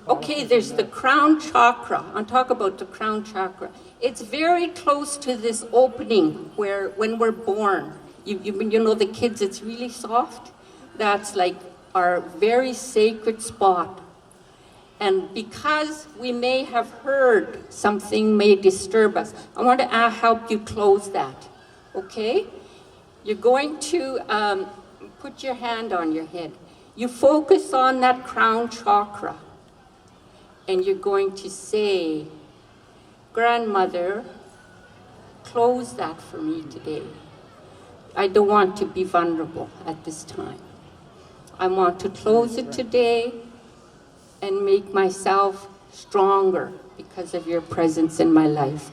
okay, there's the crown chakra. I'll talk about the crown chakra. It's very close to this opening where, when we're born, you know the kids, it's really soft. That's like our very sacred spot. And because we may have heard something may disturb us, I want to help you close that, okay? You're going to put your hand on your head. You focus on that crown chakra, and you're going to say, Grandmother, close that for me today. I don't want to be vulnerable at this time. I want to close it today and make myself stronger because of your presence in my life.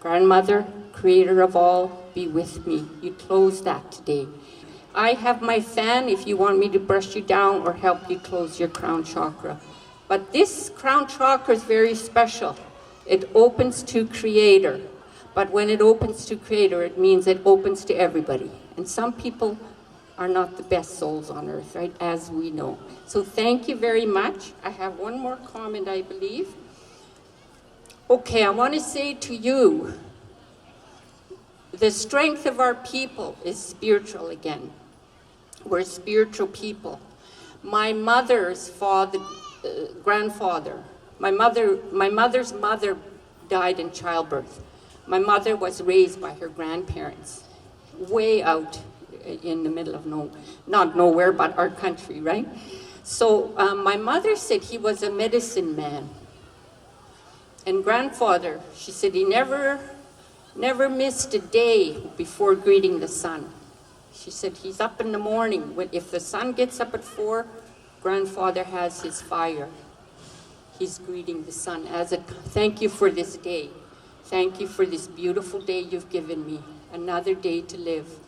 Grandmother, creator of all, be with me. You close that today. I have my fan if you want me to brush you down or help you close your crown chakra. But this crown chakra is very special. It opens to creator. But when it opens to creator, it means it opens to everybody. And some people are not the best souls on earth, right, as we know. So thank you very much. I have one more comment, I believe. Okay, I want to say to you, the strength of our people is spiritual again. We're spiritual people. My mother's grandfather, my mother's mother died in childbirth. My mother was raised by her grandparents, way out in the middle of not nowhere, but our country, right? So my mother said he was a medicine man. And grandfather, she said he never missed a day before greeting the sun. She said he's up in the morning. If the sun gets up at 4, grandfather has his fire. He's greeting the sun as a thank you for this day. Thank you for this beautiful day you've given me. Another day to live.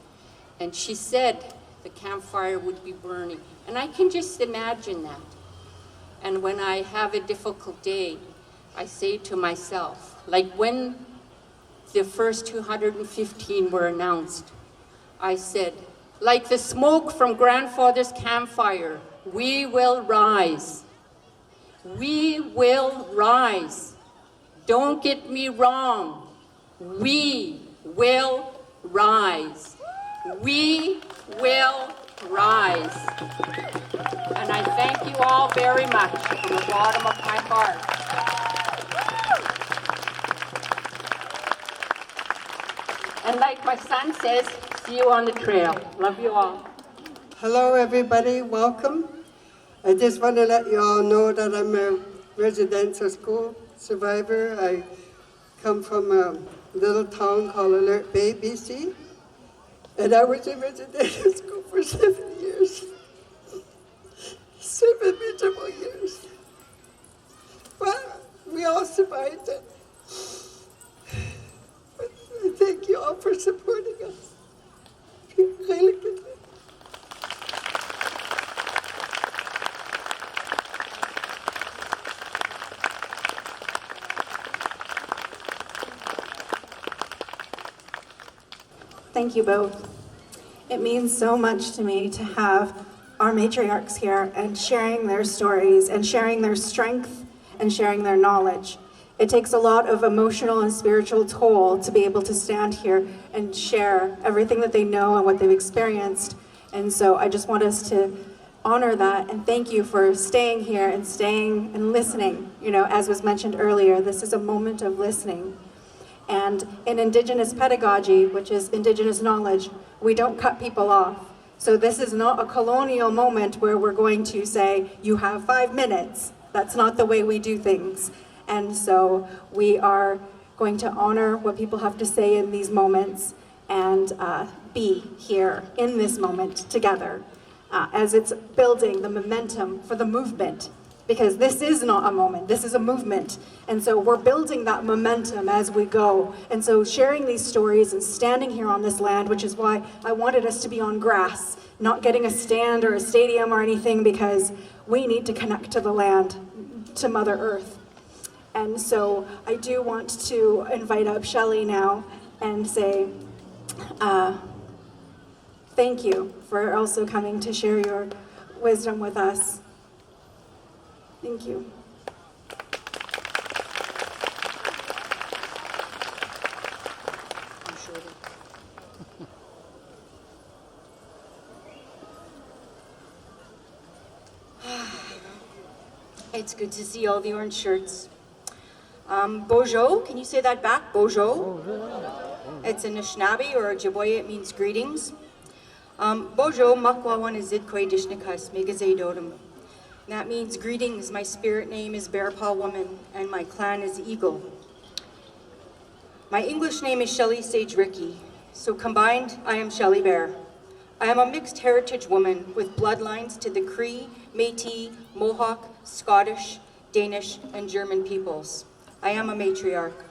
And she said the campfire would be burning. And I can just imagine that. And when I have a difficult day, I say to myself, like when the first 215 were announced, I said, like the smoke from grandfather's campfire, we will rise. We will rise. Don't get me wrong. We will rise. We will rise. And I thank you all very much from the bottom of my heart. And like my son says, see you on the trail. Love you all. Hello, everybody. Welcome. I just want to let you all know that I'm a residential school survivor. I come from a little town called Alert Bay, BC. And I was in residential school for 7 years. 7 miserable years. But we all survived it. But I thank you all for supporting us. Really good. Thank you both. It means so much to me to have our matriarchs here and sharing their stories and sharing their strength and sharing their knowledge. It takes a lot of emotional and spiritual toll to be able to stand here and share everything that they know and what they've experienced. And so I just want us to honor that and thank you for staying here and staying and listening. You know, as was mentioned earlier, this is a moment of listening. And in Indigenous pedagogy, which is Indigenous knowledge, we don't cut people off. So this is not a colonial moment where we're going to say, you have 5 minutes. That's not the way we do things. And so we are going to honor what people have to say in these moments and be here in this moment together as it's building the momentum for the movement. Because this is not a moment, this is a movement. And so we're building that momentum as we go. And so sharing these stories and standing here on this land, which is why I wanted us to be on grass, not getting a stand or a stadium or anything, because we need to connect to the land, to Mother Earth. And so I do want to invite up Shelley now and say thank you for also coming to share your wisdom with us. Thank you. It's good to see all the orange shirts. Bojo, can you say that back? Bojo? It's a Anishinaabe or Ojibwe, it means greetings. Bojo, makwawan izidkwe dishnikas, megazedodum. That means greetings, my spirit name is Bearpaw Woman, and my clan is Eagle. My English name is Shelley Sage Ricky, so combined, I am Shelley Bear. I am a mixed heritage woman with bloodlines to the Cree, Métis, Mohawk, Scottish, Danish, and German peoples. I am a matriarch.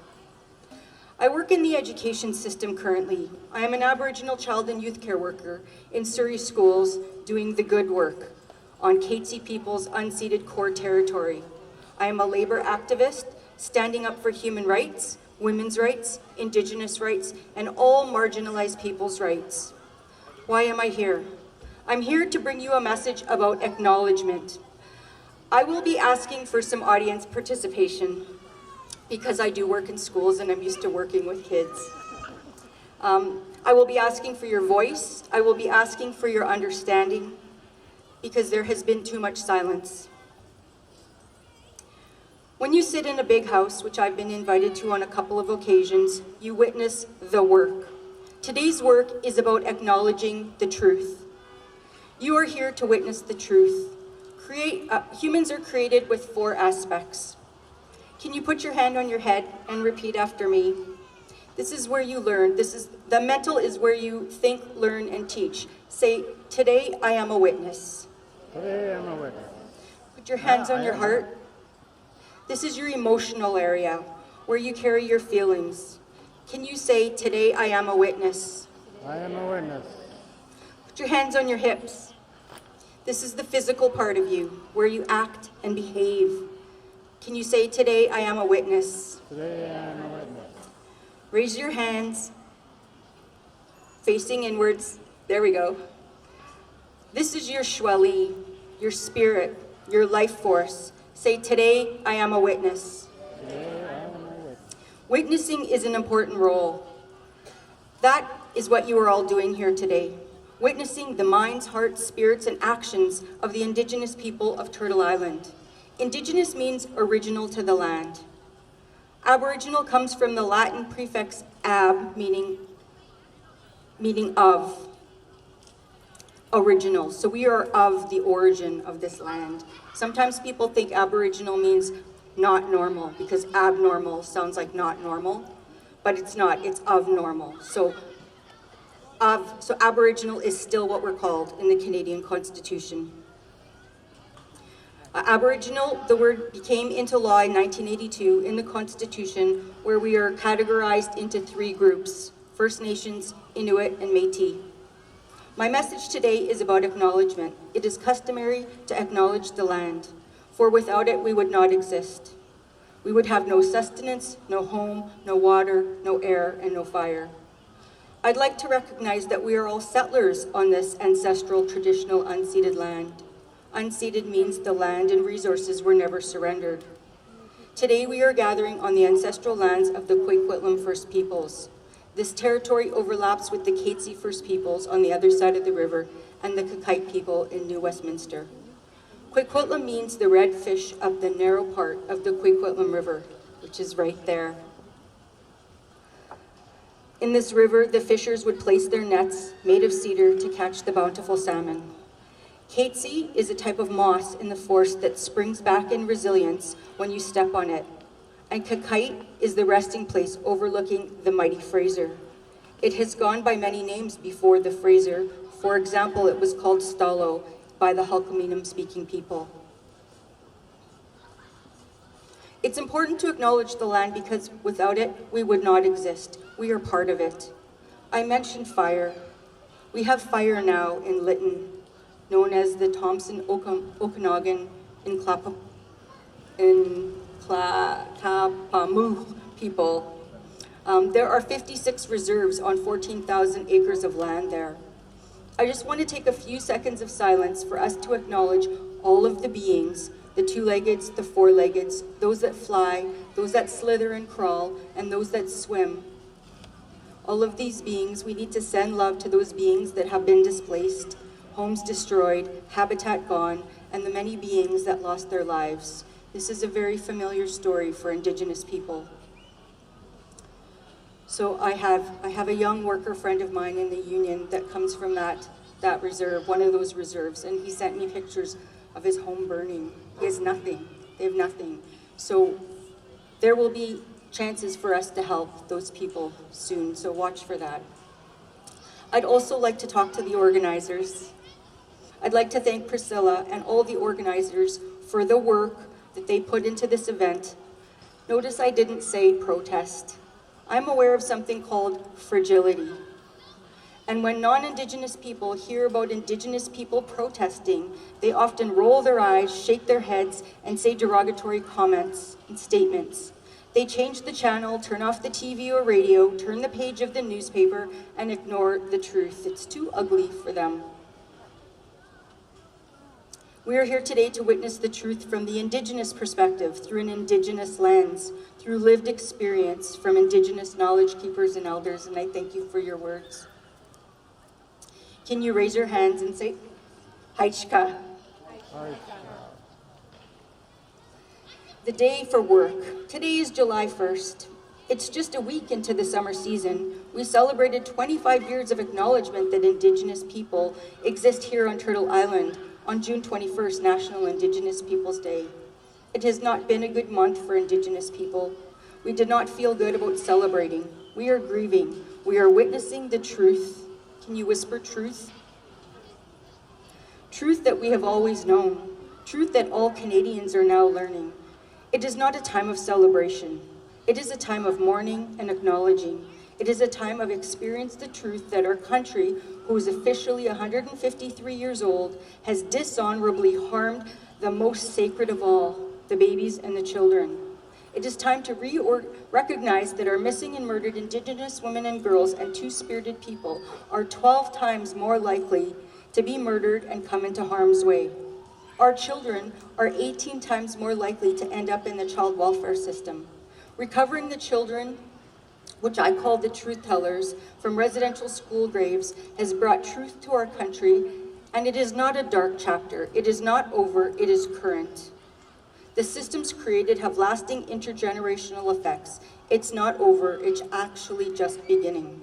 I work in the education system currently. I am an Aboriginal child and youth care worker in Surrey schools doing the good work on Katzie people's unceded core territory. I am a labor activist standing up for human rights, women's rights, Indigenous rights, and all marginalized people's rights. Why am I here? I'm here to bring you a message about acknowledgement. I will be asking for some audience participation because I do work in schools and I'm used to working with kids. I will be asking for your voice. I will be asking for your understanding because there has been too much silence. When you sit in a big house, which I've been invited to on a couple of occasions, you witness the work. Today's work is about acknowledging the truth. You are here to witness the truth. Humans are created with 4 aspects. Can you put your hand on your head and repeat after me? This is where you learn. The mental is where you think, learn, and teach. Say, today I am a witness. Today I'm a witness. Put your hands on your heart. This is your emotional area, where you carry your feelings. Can you say, today I am a witness? I am a witness. Put your hands on your hips. This is the physical part of you, where you act and behave. Can you say, today I am a witness? Today I am a witness. Raise your hands, facing inwards. There we go. This is your shweli, your spirit, your life force. Say, today I am a witness. Today I am a witness. Witnessing is an important role. That is what you are all doing here today. Witnessing the minds, hearts, spirits, and actions of the Indigenous people of Turtle Island. Indigenous means original to the land. Aboriginal comes from the Latin prefix ab, meaning of. Original. So we are of the origin of this land. Sometimes people think Aboriginal means not normal because abnormal sounds like not normal, but it's not. It's of normal. So Aboriginal is still what we're called in the Canadian Constitution. Aboriginal, the word came into law in 1982 in the Constitution, where we are categorized into 3 groups: First Nations, Inuit, and Métis. My message today is about acknowledgement. It is customary to acknowledge the land, for without it we would not exist. We would have no sustenance, no home, no water, no air, and no fire. I'd like to recognize that we are all settlers on this ancestral, traditional, unceded land. Unceded means the land and resources were never surrendered. Today we are gathering on the ancestral lands of the Coquitlam First Peoples. This territory overlaps with the Katzie First Peoples on the other side of the river and the Kakite people in New Westminster. Coquitlam means the red fish up the narrow part of the Coquitlam River, which is right there. In this river, the fishers would place their nets made of cedar to catch the bountiful salmon. Katzie is a type of moss in the forest that springs back in resilience when you step on it. And Kakite is the resting place overlooking the mighty Fraser. It has gone by many names before the Fraser. For example, it was called Stalo by the Halkominum-speaking people. It's important to acknowledge the land because without it, we would not exist. We are part of it. I mentioned fire. We have fire now in Lytton, known as the Thompson Okanagan in Kapamu people. There are 56 reserves on 14,000 acres of land there. I just want to take a few seconds of silence for us to acknowledge all of the beings, the two-leggeds, the four-leggeds, those that fly, those that slither and crawl, and those that swim. All of these beings, we need to send love to those beings that have been displaced, homes destroyed, habitat gone, and the many beings that lost their lives. This is a very familiar story for Indigenous people. So I have a young worker friend of mine in the union that comes from that reserve, one of those reserves, and he sent me pictures of his home burning. He has nothing. They have nothing. So there will be chances for us to help those people soon, so watch for that. I'd also like to talk to the organizers. I'd like to thank Priscilla and all the organizers for the work that they put into this event. Notice I didn't say protest. I'm aware of something called fragility. And when non-Indigenous people hear about Indigenous people protesting, they often roll their eyes, shake their heads, and say derogatory comments and statements. They change the channel, turn off the TV or radio, turn the page of the newspaper, and ignore the truth. It's too ugly for them. We are here today to witness the truth from the Indigenous perspective, through an Indigenous lens, through lived experience from Indigenous knowledge keepers and elders, and I thank you for your words. Can you raise your hands and say, Haichka? The day for work. Today is July 1st. It's just a week into the summer season. We celebrated 25 years of acknowledgement that Indigenous people exist here on Turtle Island on June 21st, National Indigenous Peoples Day. It has not been a good month for Indigenous people. We did not feel good about celebrating. We are grieving. We are witnessing the truth. Can you whisper truth? Truth that we have always known. Truth that all Canadians are now learning. It is not a time of celebration. It is a time of mourning and acknowledging. It is a time of experience the truth that our country, who is officially 153 years old, has dishonorably harmed the most sacred of all, the babies and the children. It is time to recognize that our missing and murdered Indigenous women and girls and two-spirited people are 12 times more likely to be murdered and come into harm's way. Our children are 18 times more likely to end up in the child welfare system. Recovering the children, which I call the truth tellers, from residential school graves has brought truth to our country, and it is not a dark chapter. It is not over, it is current. The systems created have lasting intergenerational effects. It's not over, it's actually just beginning.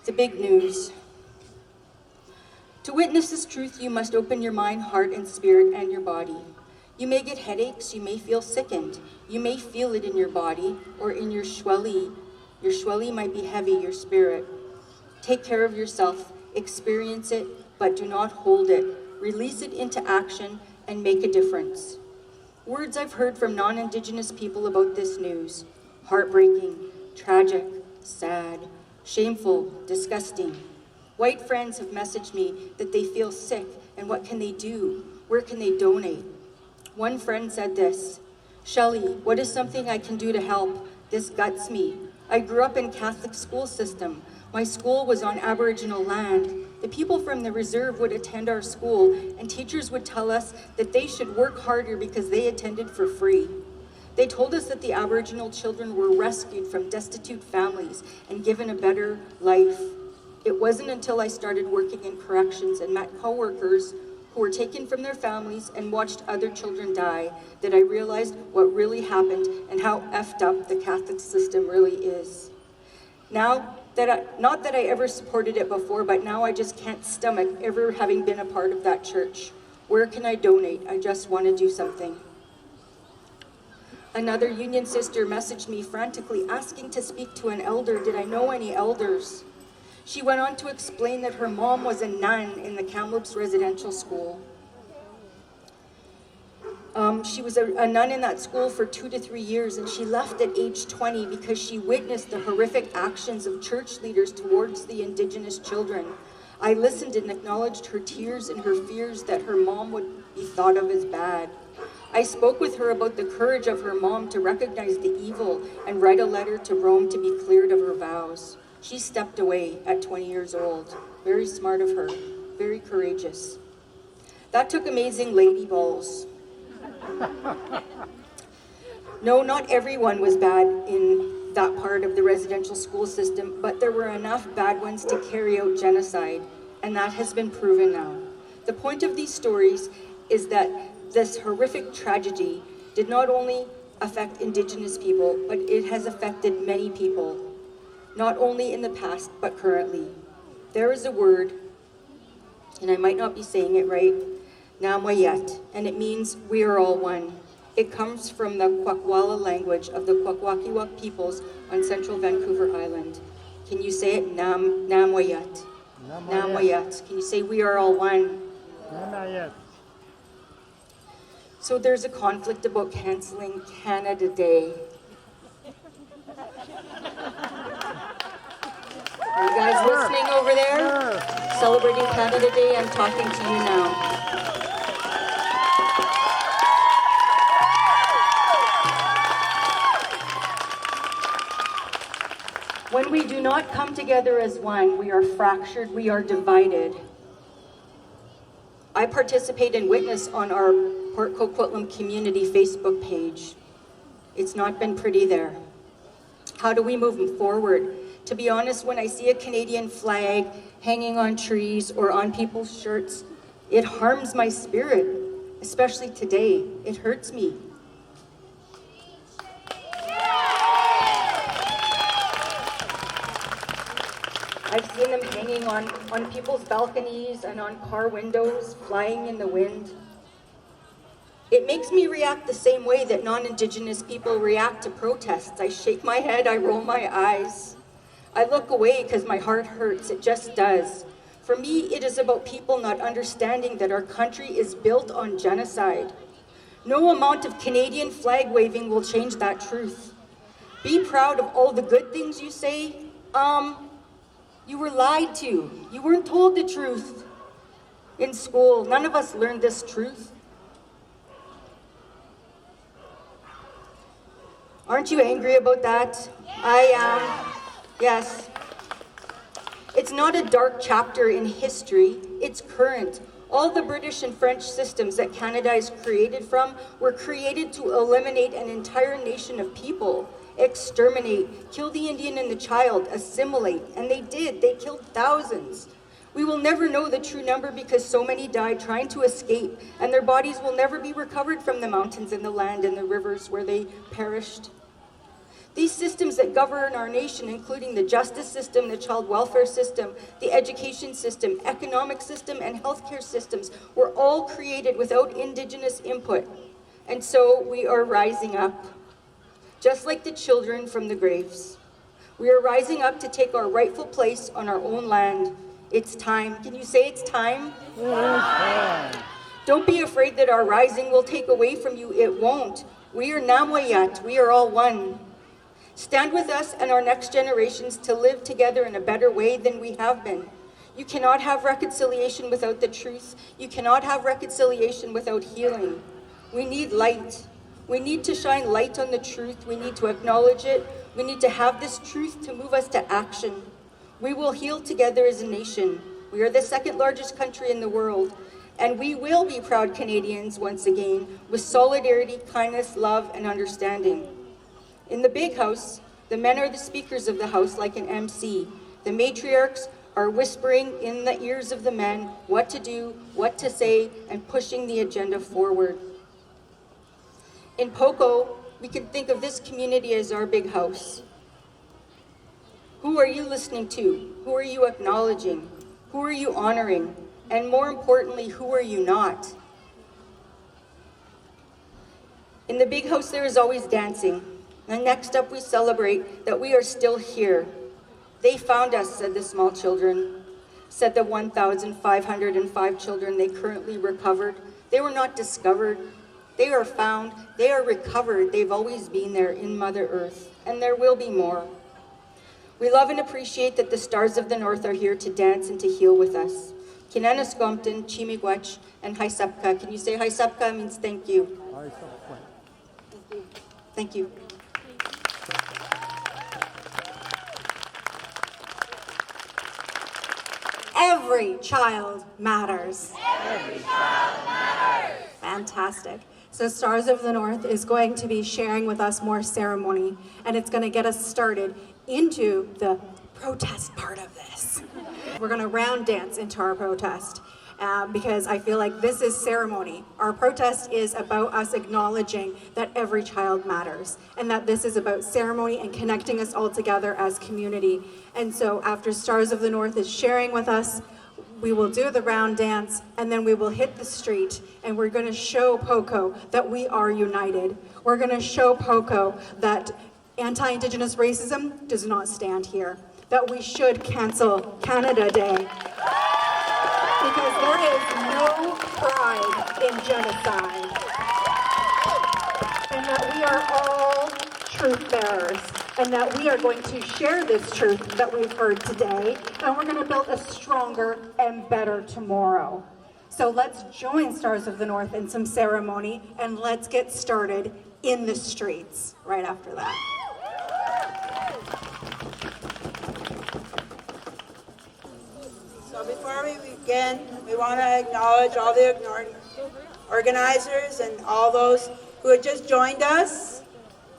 The big news. To witness this truth, you must open your mind, heart, and spirit, and your body. You may get headaches, you may feel sickened, you may feel it in your body or in your shweli. Your shweli might be heavy, your spirit. Take care of yourself, experience it, but do not hold it. Release it into action and make a difference. Words I've heard from non-Indigenous people about this news: heartbreaking, tragic, sad, shameful, disgusting. White friends have messaged me that they feel sick and what can they do? Where can they donate? One friend said this, Shelley, what is something I can do to help? This guts me. I grew up in Catholic school system. My school was on Aboriginal land. The people from the reserve would attend our school, and teachers would tell us that they should work harder because they attended for free. They told us that the Aboriginal children were rescued from destitute families and given a better life. It wasn't until I started working in corrections and met coworkers who were taken from their families and watched other children die that I realized what really happened and how effed up the Catholic system really is. Not that I ever supported it before, but now I just can't stomach ever having been a part of that church. Where can I donate? I just want to do something. Another union sister messaged me frantically asking to speak to an elder. Did I know any elders? She went on to explain that her mom was a nun in the Kamloops residential school. She was a nun in that school for 2 to 3 years, and she left at age 20 because she witnessed the horrific actions of church leaders towards the Indigenous children. I listened and acknowledged her tears and her fears that her mom would be thought of as bad. I spoke with her about the courage of her mom to recognize the evil and write a letter to Rome to be cleared of her vows. She stepped away at 20 years old. Very smart of her, very courageous. That took amazing lady balls. No, not everyone was bad in that part of the residential school system, but there were enough bad ones to carry out genocide, and that has been proven now. The point of these stories is that this horrific tragedy did not only affect Indigenous people, but it has affected many people, not only in the past, but currently. There is a word, and I might not be saying it right, Namwayet, and it means we are all one. It comes from the Kwakwala language of the Kwakwakiwak peoples on central Vancouver Island. Can you say it? Namwayet. Namwayet. Can you say we are all one? Namwayet. So there's a conflict about canceling Canada Day. Are you guys listening over there? Celebrating Canada Day, I'm talking to you now. When we do not come together as one, we are fractured, we are divided. I participate and witness on our Port Coquitlam community Facebook page. It's not been pretty there. How do we move forward? To be honest, when I see a Canadian flag hanging on trees or on people's shirts, it harms my spirit, especially today. It hurts me. I've seen them hanging on people's balconies and on car windows, flying in the wind. It makes me react the same way that non-Indigenous people react to protests. I shake my head, I roll my eyes. I look away because my heart hurts, it just does. For me, it is about people not understanding that our country is built on genocide. No amount of Canadian flag waving will change that truth. Be proud of all the good things you say. You were lied to. You weren't told the truth. In school, none of us learned this truth. Aren't you angry about that? I am. Yes. It's not a dark chapter in history, it's current. All the British and French systems that Canada is created from were created to eliminate an entire nation of people, exterminate, kill the Indian and the child, assimilate, and they did. They killed thousands. We will never know the true number because so many died trying to escape, and their bodies will never be recovered from the mountains and the land and the rivers where they perished. These systems that govern our nation, including the justice system, the child welfare system, the education system, economic system, and healthcare systems, were all created without Indigenous input. And so we are rising up, just like the children from the graves. We are rising up to take our rightful place on our own land. It's time. Can you say it's time? Don't be afraid that our rising will take away from you. It won't. We are Namwayat. We are all one. Stand with us and our next generations to live together in a better way than we have been. You cannot have reconciliation without the truth. You cannot have reconciliation without healing. We need light. We need to shine light on the truth. We need to acknowledge it. We need to have this truth to move us to action. We will heal together as a nation. We are the second largest country in the world, and we will be proud Canadians once again with solidarity, kindness, love, and understanding. In the big house, the men are the speakers of the house like an MC. The matriarchs are whispering in the ears of the men what to do, what to say, and pushing the agenda forward. In PoCo, we can think of this community as our big house. Who are you listening to? Who are you acknowledging? Who are you honoring? And more importantly, who are you not? In the big house, there is always dancing. And next up, we celebrate that we are still here. They found us, said the small children, said the 1,505 children they currently recovered. They were not discovered. They are found. They are recovered. They've always been there in Mother Earth, and there will be more. We love and appreciate that the stars of the North are here to dance and to heal with us. Kinenaskomten, Chimigwech, and Haisapka. Can you say Haisapka means thank you? Thank you. Every child matters. Every child matters. Fantastic. So Stars of the North is going to be sharing with us more ceremony, and it's going to get us started into the protest part of this. We're going to round dance into our protest because I feel like this is ceremony. Our protest is about us acknowledging that every child matters, and that this is about ceremony and connecting us all together as community. And so after Stars of the North is sharing with us, we will do the round dance, and then we will hit the street, and we're going to show PoCo that we are united. We're going to show PoCo that anti-Indigenous racism does not stand here, that we should cancel Canada Day, because there is no pride in genocide, and that we are all truth bearers, and that we are going to share this truth that we've heard today, and we're going to build a stronger and better tomorrow. So let's join Stars of the North in some ceremony, and let's get started in the streets right after that. So before we begin, we want to acknowledge all the organizers and all those who have just joined us.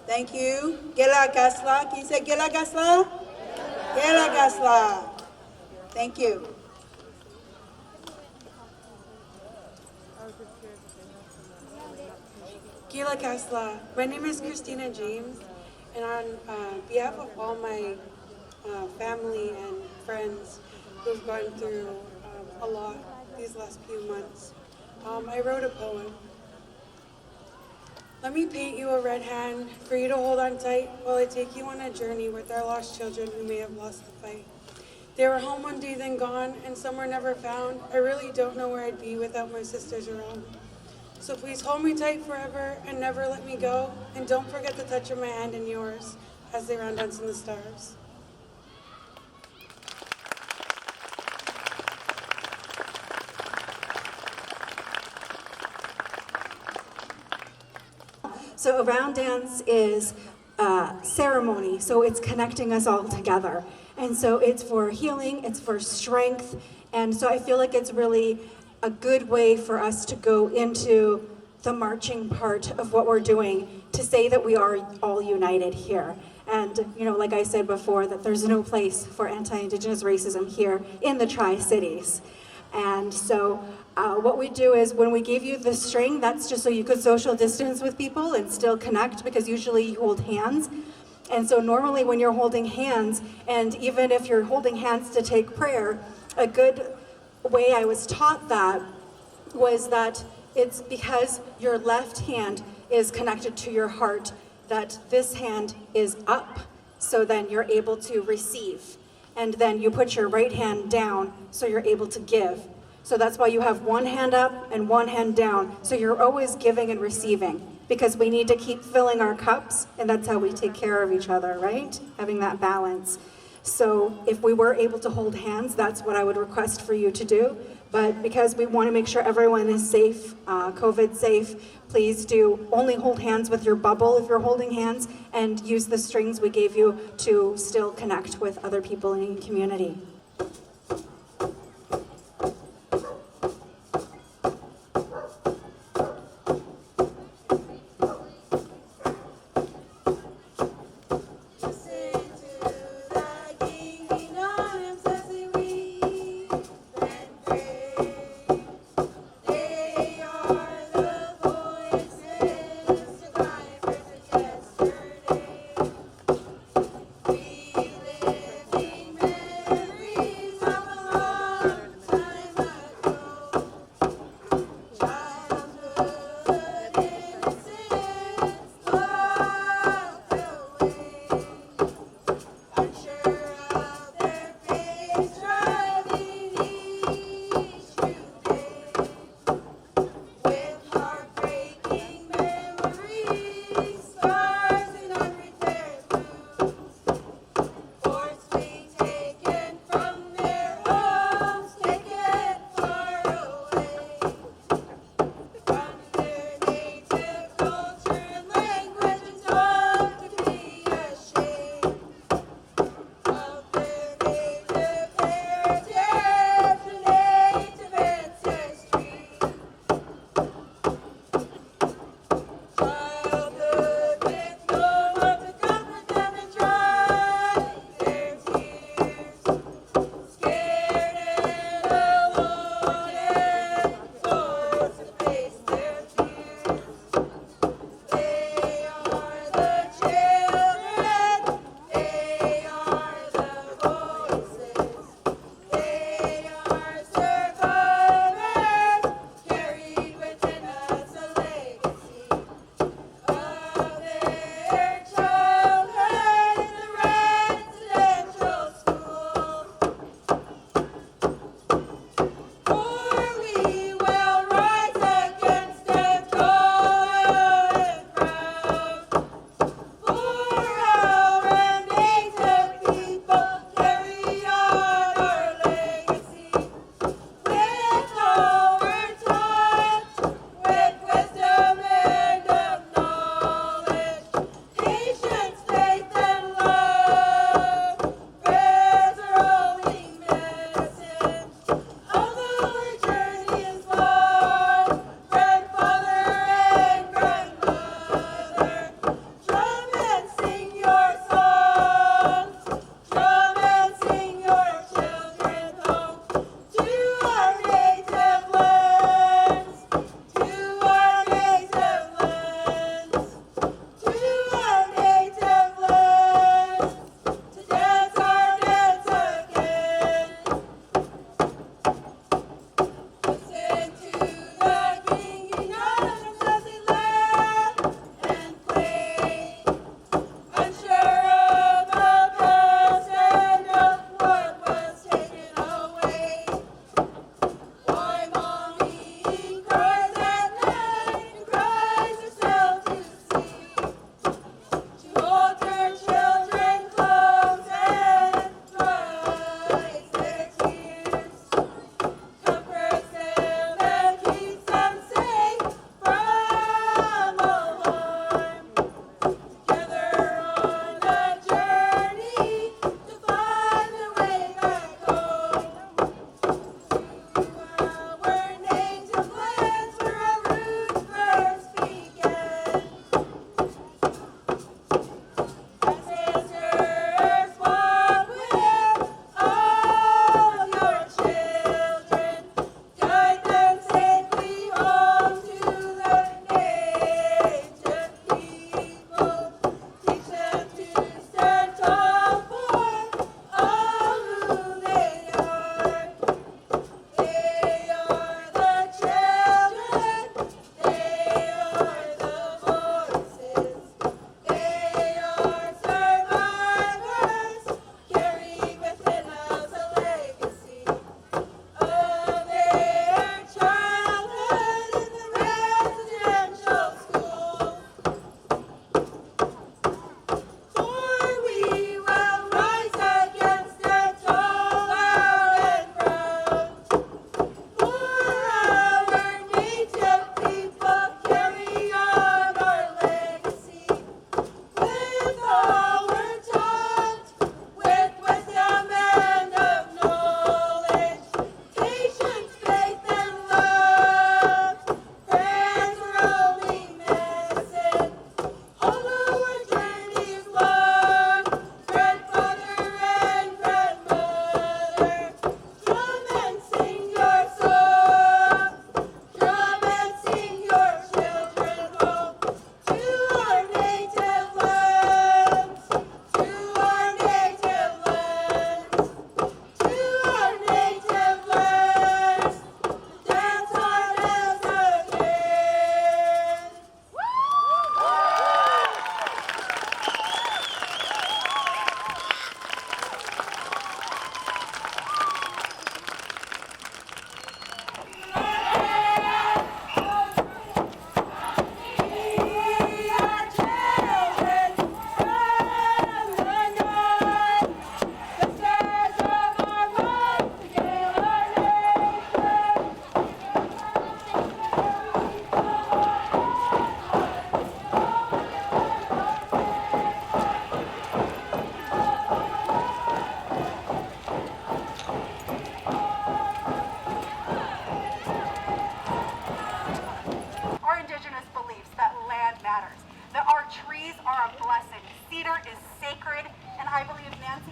Thank you. Gela Gasla. Can you say Gela Gasla? Gela Gasla. Thank you. Gila Kasla. My name is Christina James, and on behalf of all my family and friends who've gone through a lot these last few months, I wrote a poem. Let me paint you a red hand for you to hold on tight while I take you on a journey with our lost children who may have lost the fight. They were home one day then gone, and some were never found. I really don't know where I'd be without my sisters around. So please hold me tight forever and never let me go, and don't forget the touch of my hand in yours as they round dance in the stars. So a round dance is ceremony, so it's connecting us all together. And so it's for healing, it's for strength, and so I feel like it's really a good way for us to go into the marching part of what we're doing, to say that we are all united here. And, you know, like I said before, that there's no place for anti-Indigenous racism here in the Tri-Cities. And so what we do is when we give you the string, that's just so you could social distance with people and still connect, because usually you hold hands. And so normally when you're holding hands, and even if you're holding hands to take prayer, a good way I was taught that was that it's because your left hand is connected to your heart, that this hand is up, so then you're able to receive. And then you put your right hand down so you're able to give. So that's why you have one hand up and one hand down, so you're always giving and receiving, because we need to keep filling our cups, and that's how we take care of each other, right? Having that balance. So if we were able to hold hands, that's what I would request for you to do. But because we want to make sure everyone is safe, COVID safe, please do only hold hands with your bubble if you're holding hands, and use the strings we gave you to still connect with other people in your community.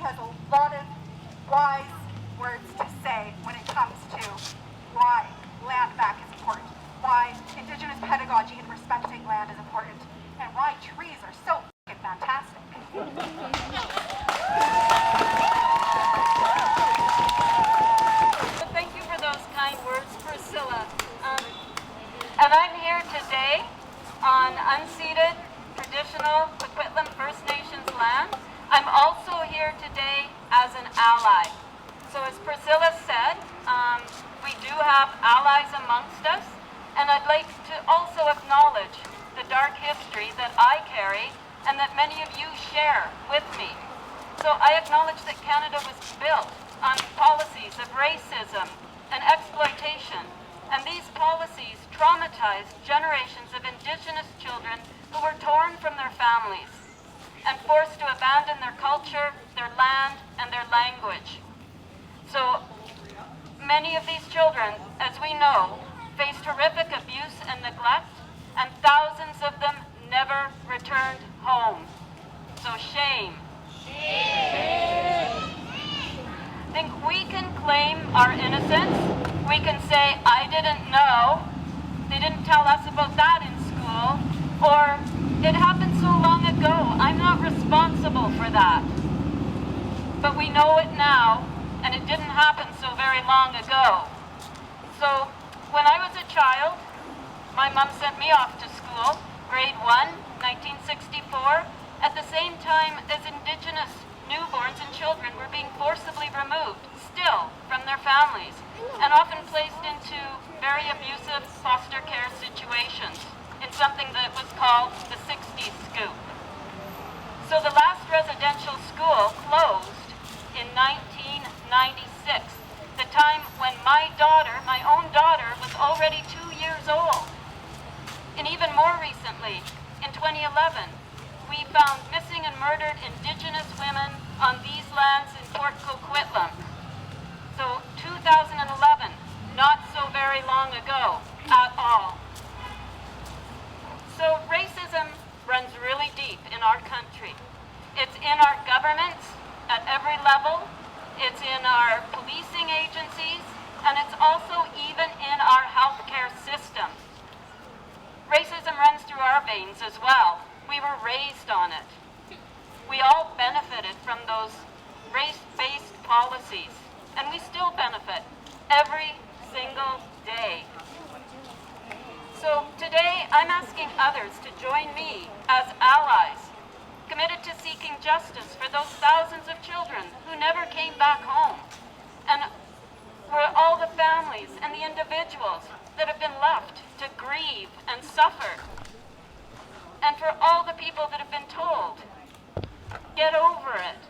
has a lot of wise words to say when it comes to why land back is important, why Indigenous pedagogy and respecting land is important, and why trees are so f***ing fantastic. Thank you for those kind words, Priscilla. And I'm here today on unceded traditional Coquitlam First Nations land. I'm also here today as an ally. So as Priscilla said, we do have allies amongst us, and I'd like to also acknowledge the dark history that I carry and that many of you share with me. So I acknowledge that Canada was built on policies of racism and exploitation, and these policies traumatized generations of Indigenous children who were torn from their families and forced to abandon their culture, their land, and their language. So many of these children, as we know, faced horrific abuse and neglect, and thousands of them never returned home. So shame. Shame. I think we can claim our innocence. We can say, I didn't know, they didn't tell us about that in school, or it happened so long ago, I'm not responsible for that. But we know it now, and it didn't happen so very long ago. So when I was a child, my mom sent me off to school, grade 1, 1964, at the same time as Indigenous newborns and children were being forcibly removed, still, from their families, and often placed into very abusive foster care situations in something that was called the 60s scoop. So the last residential school closed in 1996, the time when my daughter, my own daughter, was already 2 years old. And even more recently, in 2011, we found missing and murdered Indigenous women on these lands in Fort Coquitlam. So 2011, not so very long ago at all. So racism runs really deep in our country. It's in our governments at every level, it's in our policing agencies, and it's also even in our healthcare system. Racism runs through our veins as well. We were raised on it. We all benefited from those race-based policies, and we still benefit every single day. So today, I'm asking others to join me as allies, committed to seeking justice for those thousands of children who never came back home, and for all the families and the individuals that have been left to grieve and suffer, and for all the people that have been told, get over it,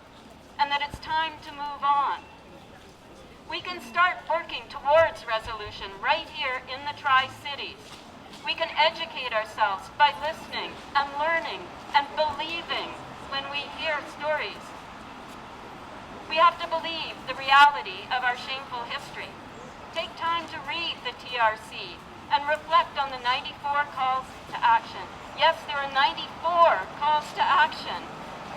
and that it's time to move on. We can start working towards resolution right here in the Tri-Cities. We can educate ourselves by listening and learning and believing when we hear stories. We have to believe the reality of our shameful history. Take time to read the TRC and reflect on the 94 calls to action. Yes, there are 94 calls to action.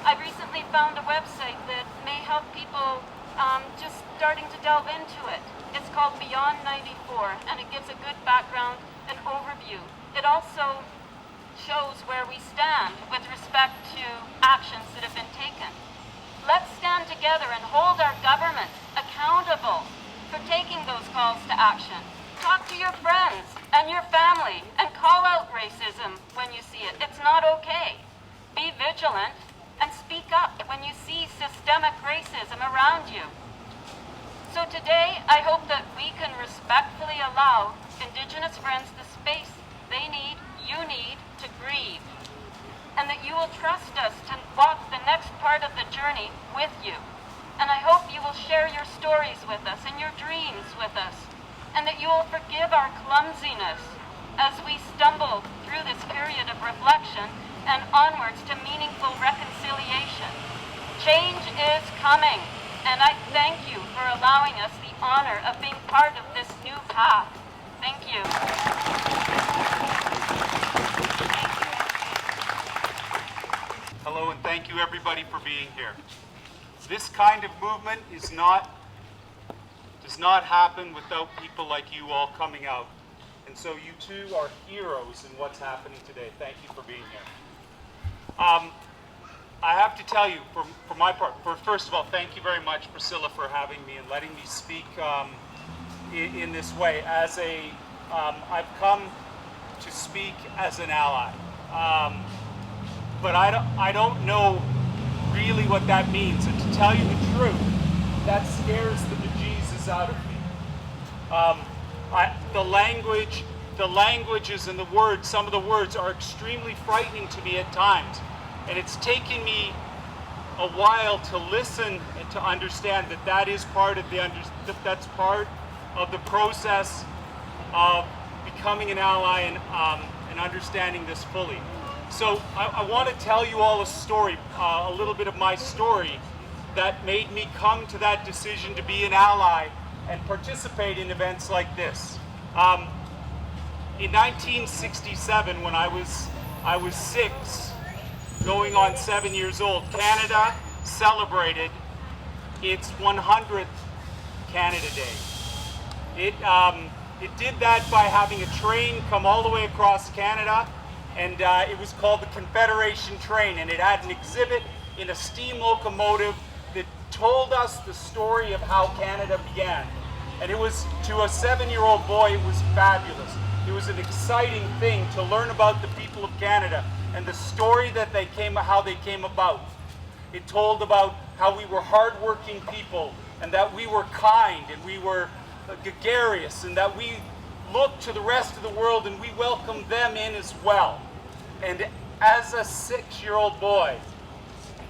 I recently found a website that may help people just starting to delve into it. It's called Beyond 94, and it gives a good background and overview. It also shows where we stand with respect to actions that have been taken. Let's stand together and hold our government accountable for taking those calls to action. Talk to your friends and your family and call out racism when you see it. It's not okay. Be vigilant and speak up when you see systemic racism around you. So today, I hope that we can respectfully allow Indigenous friends the space they need, you need, to grieve, and that you will trust us to walk the next part of the journey with you. And I hope you will share your stories with us and your dreams with us, and that you will forgive our clumsiness as we stumble through this period of reflection and onwards to meaningful reconciliation. Change is coming, and I thank you for allowing us the honor of being part of this new path. Thank you. Hello, and thank you everybody for being here. This kind of movement does not happen without people like you all coming out. And so you two are heroes in what's happening today. Thank you for being here. I have to tell you, for my part, first of all, thank you very much, Priscilla, for having me and letting me speak in this way. I've come to speak as an ally, but I don't know really what that means. And to tell you the truth, that scares the bejesus out of me. The languages and the words, some of the words are extremely frightening to me at times. And it's taken me a while to listen and to understand that that is part of that's part of the process of becoming an ally and understanding this fully. So I want to tell you all a story, a little bit of my story that made me come to that decision to be an ally and participate in events like this. In 1967, when I was 6, going on 7 years old, Canada celebrated its 100th Canada Day. It did that by having a train come all the way across Canada, and it was called the Confederation Train, and it had an exhibit in a steam locomotive that told us the story of how Canada began. And it was, to a 7-year-old boy, it was fabulous. It was an exciting thing to learn about the people of Canada and the story that how they came about. It told about how we were hardworking people and that we were kind and we were gregarious and that we looked to the rest of the world and we welcomed them in as well. And as a 6-year-old boy,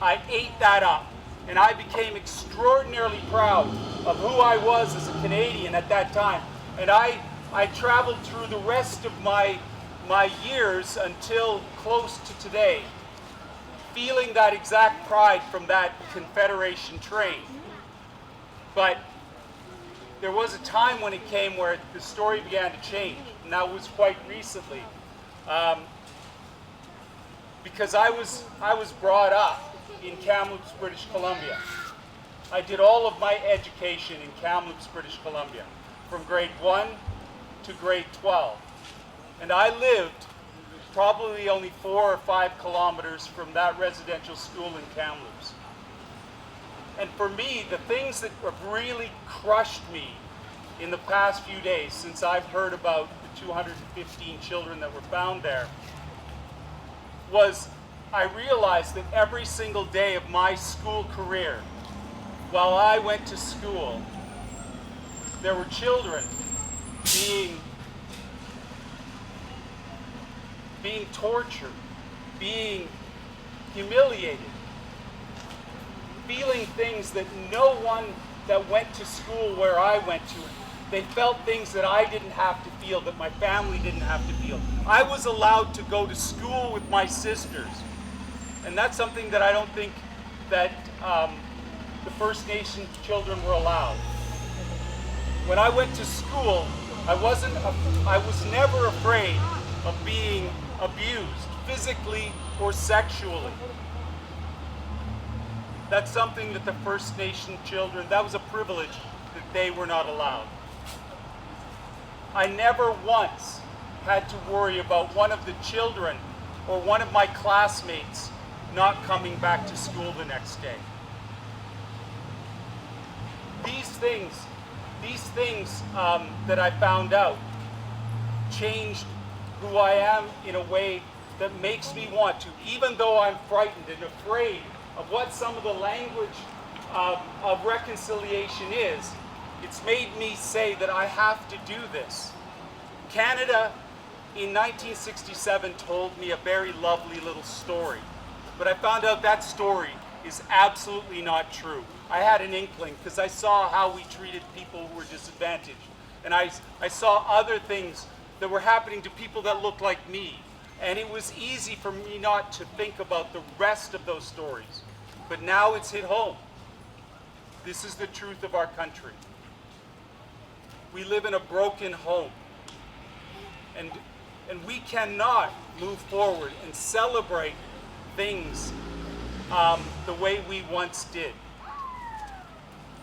I ate that up and I became extraordinarily proud of who I was as a Canadian at that time. And I traveled through the rest of my years until close to today, feeling that exact pride from that Confederation train. But there was a time when it came where the story began to change, and that was quite recently. Because I was brought up in Kamloops, British Columbia. I did all of my education in Kamloops, British Columbia, from grade 1 to grade 12. And I lived probably only 4 or 5 kilometers from that residential school in Kamloops. And for me, the things that have really crushed me in the past few days, since I've heard about the 215 children that were found there, was I realized that every single day of my school career, while I went to school, there were children being tortured, being humiliated, feeling things that no one that went to school where I went to, they felt things that I didn't have to feel, that my family didn't have to feel. I was allowed to go to school with my sisters. And that's something that I don't think that the First Nation children were allowed. When I went to school, I was never afraid of being abused, physically or sexually. That's something that the First Nation children, that was a privilege that they were not allowed. I never once had to worry about one of the children or one of my classmates not coming back to school the next day. These things that I found out changed who I am in a way that makes me want to, even though I'm frightened and afraid of what some of the language of reconciliation is, it's made me say that I have to do this. Canada in 1967 told me a very lovely little story, but I found out that story is absolutely not true. I had an inkling because I saw how we treated people who were disadvantaged, and I saw other things that were happening to people that looked like me, and it was easy for me not to think about the rest of those stories. But now it's hit home. This is the truth of our country. We live in a broken home, and we cannot move forward and celebrate things the way we once did.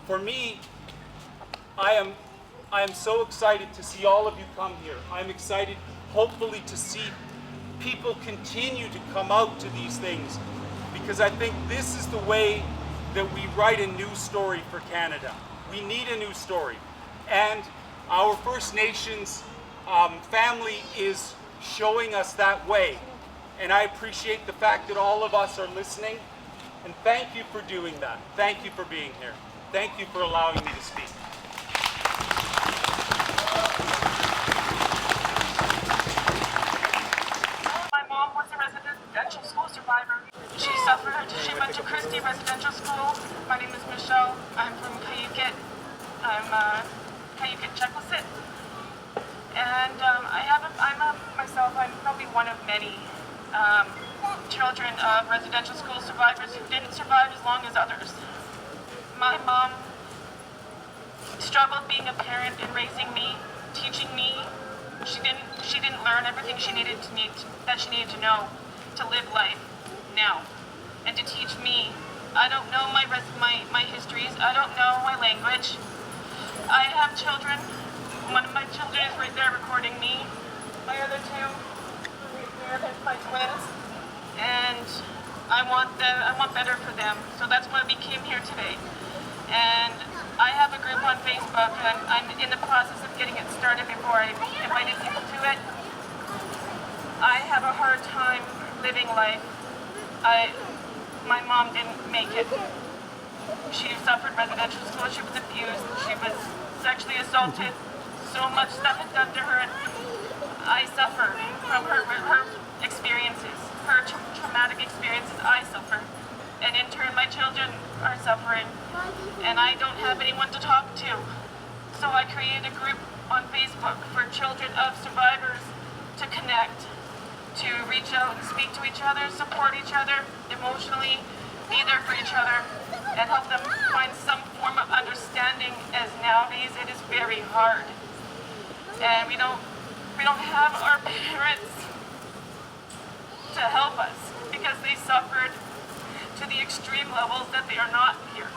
For me, I am so excited to see all of you come here. I'm excited, hopefully, to see people continue to come out to these things, because I think this is the way that we write a new story for Canada. We need a new story. And our First Nations family is showing us that way. And I appreciate the fact that all of us are listening. And thank you for doing that. Thank you for being here. Thank you for allowing me to speak. My mom was a residential school survivor. She went to Christie Residential School. My name is Michelle. I'm from Cayuquet. I'm Cayuquet Checklisset. And I'm probably one of many children of residential school survivors who didn't survive as long as others. My mom struggled being a parent and raising me, teaching me. She didn't learn everything she needed to know to live life now, and to teach me. I don't know my histories. I don't know my language. I have children. One of my children is right there recording me. My other two, they're my twins, and I want better for them. So that's why we came here today. And I have a group on Facebook, and I'm in the process of getting it started before I invited people to it. I have a hard time living life. My mom didn't make it. She suffered residential school. She was abused. She was sexually assaulted. So much stuff is done to her, and I suffer from her experiences, her traumatic experiences. I suffer, and in turn, my children are suffering, and I don't have anyone to talk to. So I created a group on Facebook for children of survivors to connect, to reach out and speak to each other, support each other emotionally, be there for each other, and help them find some form of understanding, as nowadays it is very hard. And we don't have our parents to help us because they suffered to the extreme levels that they are not here.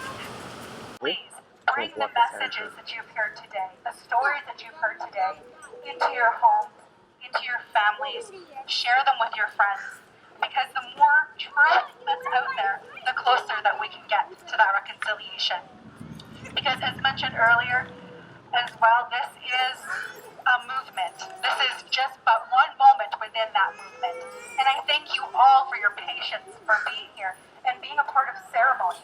Please bring the messages that you've heard today, the stories that you've heard today, into your homes, into your families. Share them with your friends, because the more truth that's out there, the closer that we can get to that reconciliation. Because as mentioned earlier as well, this is a movement. This is just but one moment within that movement. And I thank you all for your patience for being here and being a part of ceremony.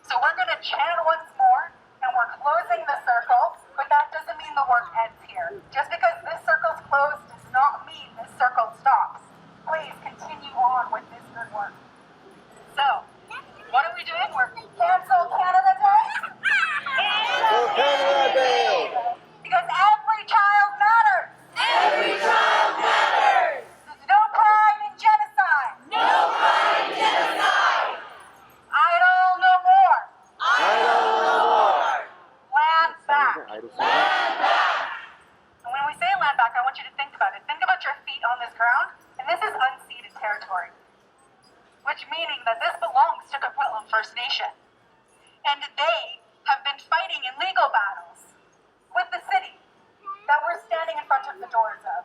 So we're going to chant once more, and we're closing the circle, but that doesn't mean the work ends here. Just because this circle's closed does not mean this circle stops. Please continue on with this good work. So, what are we doing? We're Cancel Canada Day? Cancel Canada Day! Because every child matters! Every child matters! There's no pride in genocide! No pride in genocide! Idle no more! Idle no more! Land back! Land back! And when we say land back, I want you to think about it. Think about your feet on this ground, and this is unceded territory, which meaning that this belongs to Coquitlam First Nation. And they have been fighting in legal battles with the city that we're standing in front of the doors of.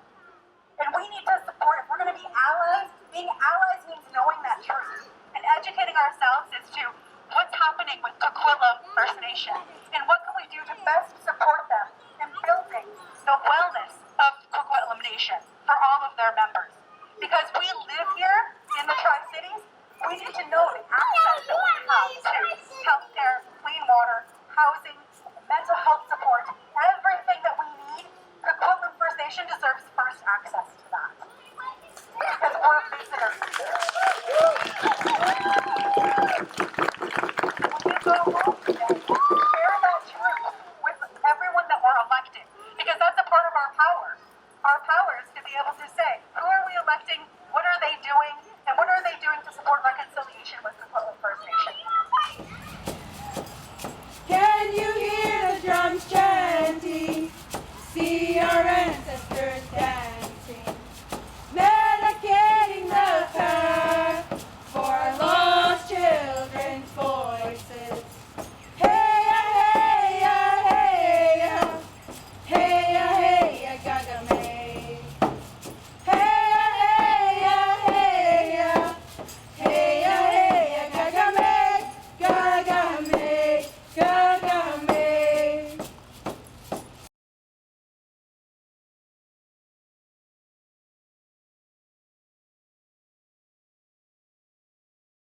And we need to support, if we're going to be allies, being allies means knowing that truth and educating ourselves as to what's happening with Coquitlam First Nation and what can we do to best support them in building the wellness of Coquitlam Nation for all of their members.